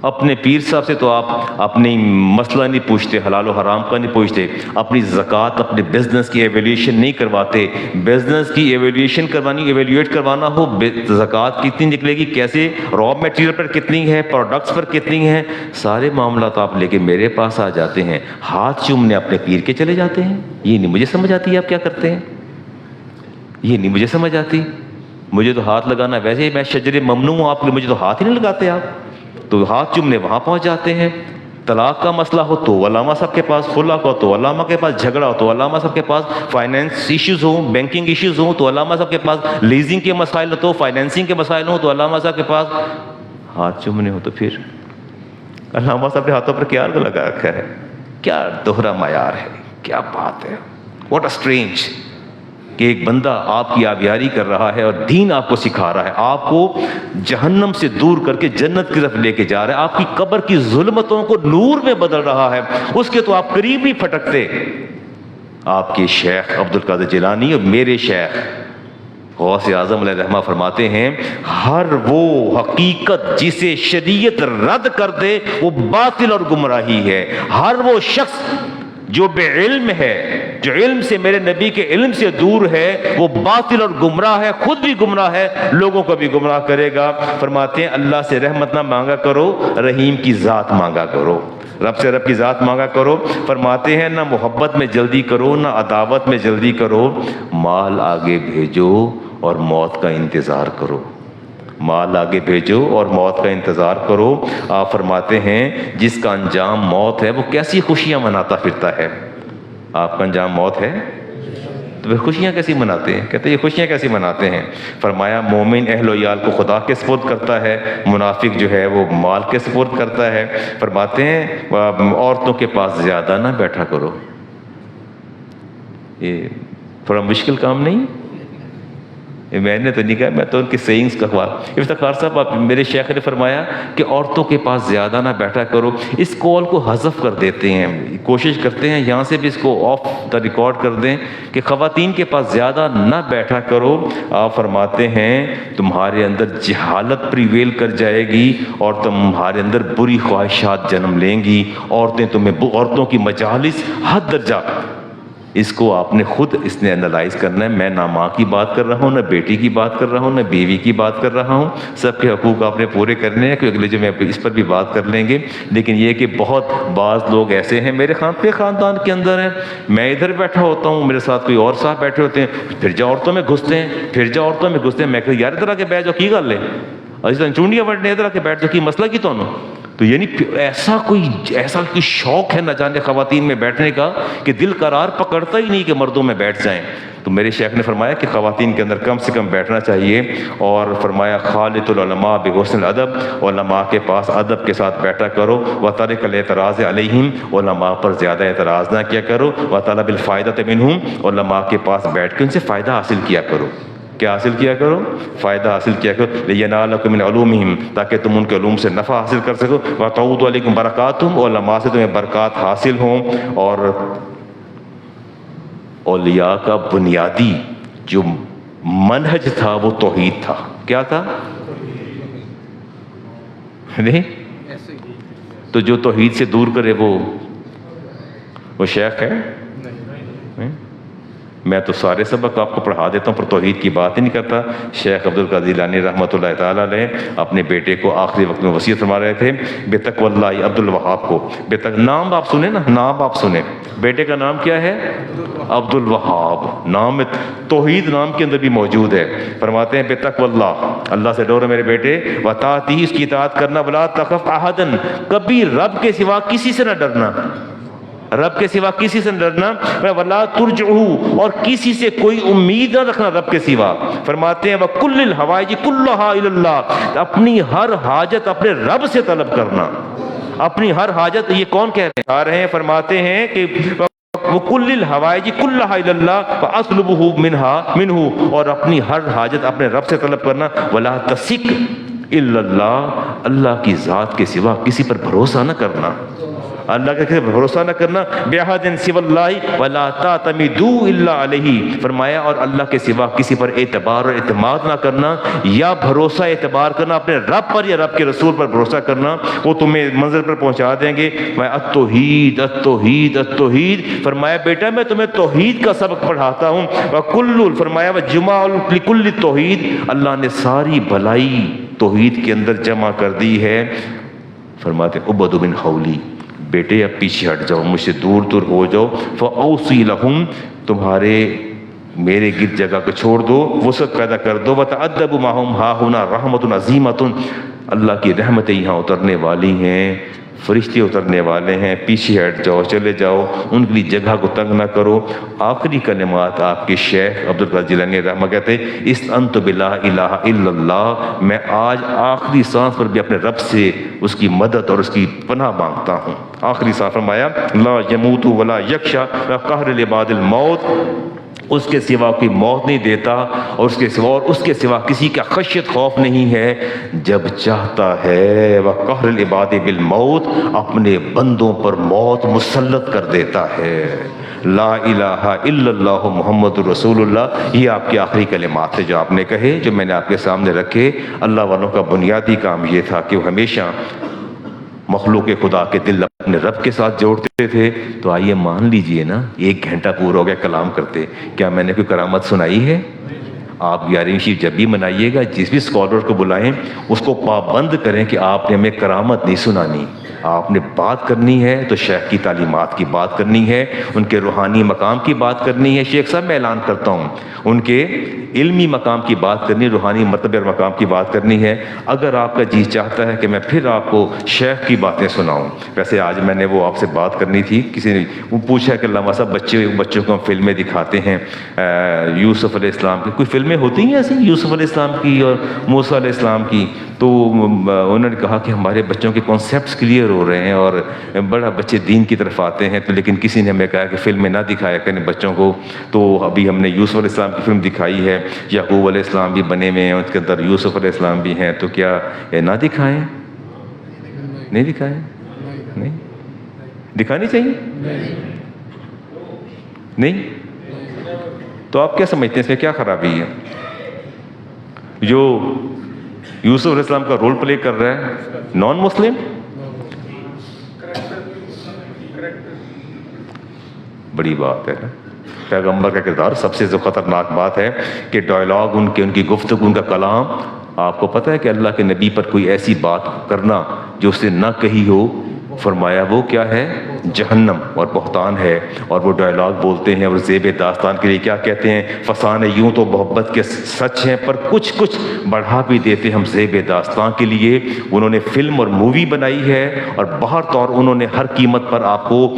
اپنے پیر صاحب سے تو آپ اپنی مسئلہ نہیں پوچھتے، حلال و حرام کا نہیں پوچھتے، اپنی زکوٰۃ اپنے بزنس کی ایویلیویشن نہیں کرواتے۔ بزنس کی ایویلیویشن کروانی، ایویلیویٹ کروانا ہو، زکوٰۃ کتنی نکلے گی، کیسے، را میٹیریل پر کتنی ہے، پروڈکٹس پر کتنی ہے، سارے معاملات آپ لے کے میرے پاس آ جاتے ہیں، ہاتھ چومنے اپنے پیر کے چلے جاتے ہیں۔ یہ نہیں مجھے سمجھ آتی آپ کیا کرتے ہیں، یہ نہیں مجھے سمجھ آتی۔ مجھے تو ہاتھ لگانا ویسے ہی میں شجر ممنوع ہوں، آپ کے مجھے تو ہاتھ ہی نہیں لگاتے، آپ تو ہاتھ چومنے وہاں پہنچ جاتے ہیں۔ طلاق کا مسئلہ ہو تو علامہ صاحب کے پاس، خلا کا ہو تو علامہ کے پاس، جھگڑا ہو تو علامہ صاحب کے پاس، فائنینس ایشوز ہوں، بینکنگ ایشوز ہوں تو علامہ صاحب کے پاس، لیزنگ کے مسائل ہو تو، فائنینسنگ کے مسائل ہوں تو علامہ صاحب کے پاس، ہاتھ چومنے ہو تو پھر علامہ صاحب نے ہاتھوں پر کیا لگا رکھا ہے؟ کیا دوہرا معیار ہے، کیا بات ہے، واٹ اے اسٹرینج۔ کہ ایک بندہ آپ کی آبیاری کر رہا ہے اور دین آپ کو سکھا رہا ہے، آپ کو جہنم سے دور کر کے جنت کی طرف لے کے جا رہا ہے، آپ کی قبر کی ظلمتوں کو نور میں بدل رہا ہے، اس کے تو آپ قریب نہیں پھٹکتے۔ آپ کے شیخ عبد القادر جیلانی اور میرے شیخ غوث اعظم علیہ رحمہ فرماتے ہیں، ہر وہ حقیقت جسے شریعت رد کر دے وہ باطل اور گمراہی ہے، ہر وہ شخص جو بے علم ہے، جو علم سے میرے نبی کے علم سے دور ہے، وہ باطل اور گمراہ ہے، خود بھی گمراہ ہے، لوگوں کو بھی گمراہ کرے گا۔ فرماتے ہیں اللہ سے رحمت نہ مانگا کرو، رحیم کی ذات مانگا کرو، رب سے رب کی ذات مانگا کرو۔ فرماتے ہیں نہ محبت میں جلدی کرو نہ عداوت میں جلدی کرو، مال آگے بھیجو اور موت کا انتظار کرو، مال آگے بھیجو اور موت کا انتظار کرو۔ آپ فرماتے ہیں جس کا انجام موت ہے وہ کیسی خوشیاں مناتا پھرتا ہے؟ آپ کا انجام موت ہے تو وہ خوشیاں کیسی مناتے ہیں؟ کہتے ہیں یہ خوشیاں کیسی مناتے ہیں؟ فرمایا مومن اہل و عیال کو خدا کے سپرد کرتا ہے، منافق جو ہے وہ مال کے سپرد کرتا ہے۔ فرماتے ہیں عورتوں کے پاس زیادہ نہ بیٹھا کرو۔ یہ تھوڑا مشکل کام نہیں؟ میں نے تو نہیں کہا، میں تو ان کی سیئنگز کہا۔ افتخار صاحب میرے شیخ نے فرمایا کہ عورتوں کے پاس زیادہ نہ بیٹھا کرو۔ اس کال کو حذف کر دیتے ہیں، کوشش کرتے ہیں یہاں سے بھی اس کو آف دا ریکارڈ کر دیں کہ خواتین کے پاس زیادہ نہ بیٹھا کرو۔ آپ فرماتے ہیں تمہارے اندر جہالت پریویل کر جائے گی اور تمہارے اندر بری خواہشات جنم لیں گی، عورتوں کی مجالس حد درجہ۔ اس کو آپ نے خود اس نے انالائز کرنا ہے۔ میں نہ ماں کی بات کر رہا ہوں، نہ بیٹی کی بات کر رہا ہوں، نہ بیوی کی بات کر رہا ہوں۔ سب کے حقوق آپ نے پورے کرنے ہیں کہ اگلے جو میں اس پر بھی بات کر لیں گے۔ لیکن یہ کہ بہت بعض لوگ ایسے ہیں میرے خاندان کے اندر ہیں، میں ادھر بیٹھا ہوتا ہوں، میرے ساتھ کوئی اور صاحب بیٹھے ہوتے ہیں، پھر جا عورتوں میں گھستے ہیں، میں کہ یار ادھر آ کے بیٹھ جاؤ کی گل ہے، اجی چونڈیاں بڑھنے ادھر آ کے بیٹھ جاؤ کی مسئلہ کی تمہیں؟ تو یعنی ایسا کوئی شوق ہے نہ جانے خواتین میں بیٹھنے کا کہ دل قرار پکڑتا ہی نہیں کہ مردوں میں بیٹھ جائیں۔ تو میرے شیخ نے فرمایا کہ خواتین کے اندر کم سے کم بیٹھنا چاہیے، اور فرمایا خالط العلماء بحسن الادب، علماء کے پاس ادب کے ساتھ بیٹھا کرو، وترک الاعتراض علیہم، علماء پر زیادہ اعتراض نہ کیا کرو، وطلب الفائدۃ منہم، علماء کے پاس بیٹھ کے ان سے فائدہ حاصل کیا کرو۔ کیا حاصل کیا کرو؟ فائدہ حاصل کیا کرو۔ لِيَنَالَكُم مِّنْ عُلُومِهِمْ، تاکہ تم ان کے علوم سے نفع حاصل کر سکو۔ وَتَعُودُ عَلَيْكُمْ بَرَكَاتُهُمْ، علماء سے تمہیں برکات حاصل ہوں۔ اور اولیاء کا بنیادی جو منہج تھا وہ توحید تھا۔ کیا تھا؟ نہیں تو جو توحید سے دور کرے وہ شیخ ہے؟ میں تو سارے سبق آپ کو پڑھا دیتا ہوں پر توحید کی بات ہی نہیں کرتا۔ شیخ عبد القادر جیلانی رحمۃ اللہ تعالیٰ علیہ اپنے بیٹے کو آخری وقت میں وصیت فرما رہے تھے، بے تقوی اللہ عبد الوہاب کو، نام آپ سنیں نا، نام آپ سنیں، بیٹے کا نام کیا ہے؟ عبد الوہاب۔ نام توحید نام کے اندر بھی موجود ہے۔ فرماتے ہیں بے تقوی اللہ سے ڈرو میرے بیٹے، وطاعتہ، اس کی اطاعت کرنا، ولا تخف احدا، کبھی رب کے سوا کسی سے نہ ڈرنا، رب کے سوا کسی سے ڈرنا، ولا ترجعوا، اور کسی سے کوئی امید نہ رکھنا رب کے سوا۔ فرماتے ہیں وکل الحوائج کلھا الی اللہ، اپنی ہر حاجت اپنے رب سے طلب کرنا، اپنی ہر حاجت۔ یہ کون کہہ رہے ہیں؟ فرماتے ہیں کہ وکل الحوائج کلھا الی اللہ فاطلبہ منہ، اور اپنی ہر حاجت اپنے رب سے طلب کرنا۔ ولا تثق الا اللہ، اللہ کی ذات کے سوا کسی پر بھروسہ نہ کرنا، اللہ کے کسی پر بھروسہ نہ کرنا۔ بِأَحَدٍ سِوَى اللَّهِ وَلَا تَعْتَمِدُوا إِلَّا عَلَيْهِ، فرمایا اور اللہ کے سوا کسی پر اعتبار اور اعتماد نہ کرنا، یا بھروسہ اعتبار کرنا اپنے رب پر یا رب کے رسول پر بھروسہ کرنا، وہ تمہیں منزل پر پہنچا دیں گے۔ میں التوحید التوحید التوحید، فرمایا بیٹا میں تمہیں توحید کا سبق پڑھاتا ہوں۔ وَكُلُّ، فرمایا وَجُمَعُ لِكُلِّ التوحید، اللہ نے ساری بھلائی توحید کے اندر جمع کر دی ہے۔ فرماتے عبد من حولی، بیٹے اب پیچھے ہٹ جاؤ، مجھ سے دور دور ہو جاؤ۔ فَأَوْصِي لَهُمْ، تمہارے میرے گرد جگہ کو چھوڑ دو، وسعت پیدا کر دو۔ وَتَعَدَّبُ مَعَهُمْ هَا هُنَا رَحْمَةٌ عَظِيمَةٌ، اللہ کی رحمتیں یہاں اترنے والی ہیں، فرشتے اترنے والے ہیں، پیچھے ہٹ جاؤ، چلے جاؤ، ان کے لیے جگہ کو تنگ نہ کرو۔ آخری کلمات آپ کے شیخ عبد القادر جیلانی رحمہ کہتے ہیں استعنت باللہ الہ الا اللہ، میں آج آخری سانس پر بھی اپنے رب سے اس کی مدد اور اس کی پناہ مانگتا ہوں۔ آخری سانس فرمایا لا یموت ولا یخشی قہر العباد الموت، اس کے سوا کوئی موت نہیں دیتا، اور اس کے سوا کسی کا خشیت خوف نہیں ہے۔ جب چاہتا ہے وقہر العباد بالموت، اپنے بندوں پر موت مسلط کر دیتا ہے۔ لا الہ الا اللہ محمد رسول اللہ، یہ آپ کے آخری کلمات تھے جو آپ نے کہے، جو میں نے آپ کے سامنے رکھے۔ اللہ والوں کا بنیادی کام یہ تھا کہ وہ ہمیشہ مخلوق خدا کے دل اپنے رب کے ساتھ جوڑتے تھے۔ تو آئیے مان لیجئے نا، 1 گھنٹہ پورا ہو گیا کلام کرتے، کیا میں نے کوئی کرامت سنائی ہے؟ آپ 11ویں شریف جب بھی منائیے گا، جس بھی اسکالر کو بلائیں اس کو پابند کریں کہ آپ نے ہمیں کرامت نہیں سنانی، آپ نے بات کرنی ہے تو شیخ کی تعلیمات کی بات کرنی ہے، ان کے روحانی مقام کی بات کرنی ہے۔ شیخ صاحب میں اعلان کرتا ہوں، ان کے علمی مقام کی بات کرنی، روحانی مرتبہ اور مقام کی بات کرنی ہے۔ اگر آپ کا جی چاہتا ہے کہ میں پھر آپ کو شیخ کی باتیں سناؤں، ویسے آج میں نے وہ آپ سے بات کرنی تھی، کسی نے وہ پوچھا کہ علامہ صاحب بچوں کو ہم فلمیں دکھاتے ہیں یوسف علیہ السلام کی، کوئی فلمیں ہوتی ہیں ایسی یوسف علیہ السلام کی اور موسیٰ علیہ السلام کی؟ تو انہوں نے کہا کہ ہمارے بچوں کے کانسیپٹس کلیئر ہو رہے ہیں اور بڑا بچے دین کی طرف آتے ہیں، تو لیکن کسی نے ہمیں کہا کہ فلمیں نہ دکھایا کریں بچوں کو۔ تو ابھی ہم نے یوسف علیہ السلام کی فلم دکھائی ہے، یعقوب علیہ السلام بھی بنے ہوئے ہیں، اس کے اندر یوسف علیہ السلام بھی ہیں، تو کیا نہ دکھائیں؟ نہیں دکھائیں؟ نہیں دکھانی چاہیے؟ نہیں؟ تو آپ کیا سمجھتے ہیں اس میں کیا خرابی ہے؟ جو یوسف علیہ السلام کا رول پلے کر رہا ہے نان مسلم، بڑی بات ہے نا۔ پیغمبر کا کردار سب سے خطرناک بات ہے کہ ڈائلاگ ان کی گفتگو، ان کا کلام، آپ کو پتہ ہے کہ اللہ کے نبی پر کوئی ایسی بات کرنا جو اس نے نہ کہی ہو، فرمایا وہ کیا ہے؟ جہنم اور بہتان ہے۔ اور وہ ڈائلاگ بولتے ہیں اور زیب داستان کے لیے کیا کہتے ہیں؟ فسانے یوں تو محبت کے سچ ہیں پر کچھ بڑھا بھی دیتے ہم زیب داستان کے لیے۔ انہوں نے فلم اور مووی بنائی ہے اور باہر طور انہوں نے ہر قیمت پر آپ کو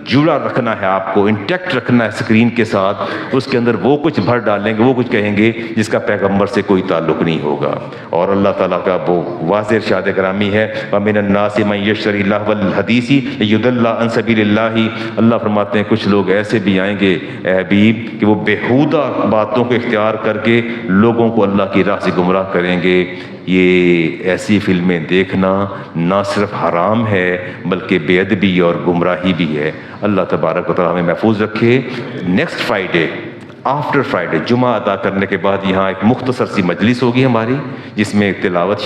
جڑا رکھنا ہے، آپ کو انٹیکٹ رکھنا ہے سکرین کے ساتھ۔ اس کے اندر وہ کچھ بھر ڈالیں گے، وہ کچھ کہیں گے جس کا پیغمبر سے کوئی تعلق نہیں ہوگا۔ اور اللہ تعالیٰ کا وہ واضح ارشاد گرامی ہے، وَمِنَ النَّاسِ مَن يَشْتَرِي اللَّهَوَ الْحَدِيثِ لِيُضِلَّ عَن سَبِيلِ اللَّهِ۔ اللہ فرماتے ہیں کچھ لوگ ایسے بھی آئیں گے اے حبیب کہ وہ بےہودہ باتوں کو اختیار کر کے لوگوں کو اللہ کی راہ سے گمراہ کریں گے۔ یہ ایسی فلمیں دیکھنا نہ صرف حرام ہے بلکہ بے ادبی اور گمراہی بھی ہے۔ اللہ تبارک و تعالیٰ ہمیں محفوظ رکھے۔ نیکسٹ فرائیڈے، آفٹر فرائیڈے، جمعہ ادا کرنے کے بعد یہاں ایک مختصر سی مجلس ہوگی ہماری، جس میں تلاوت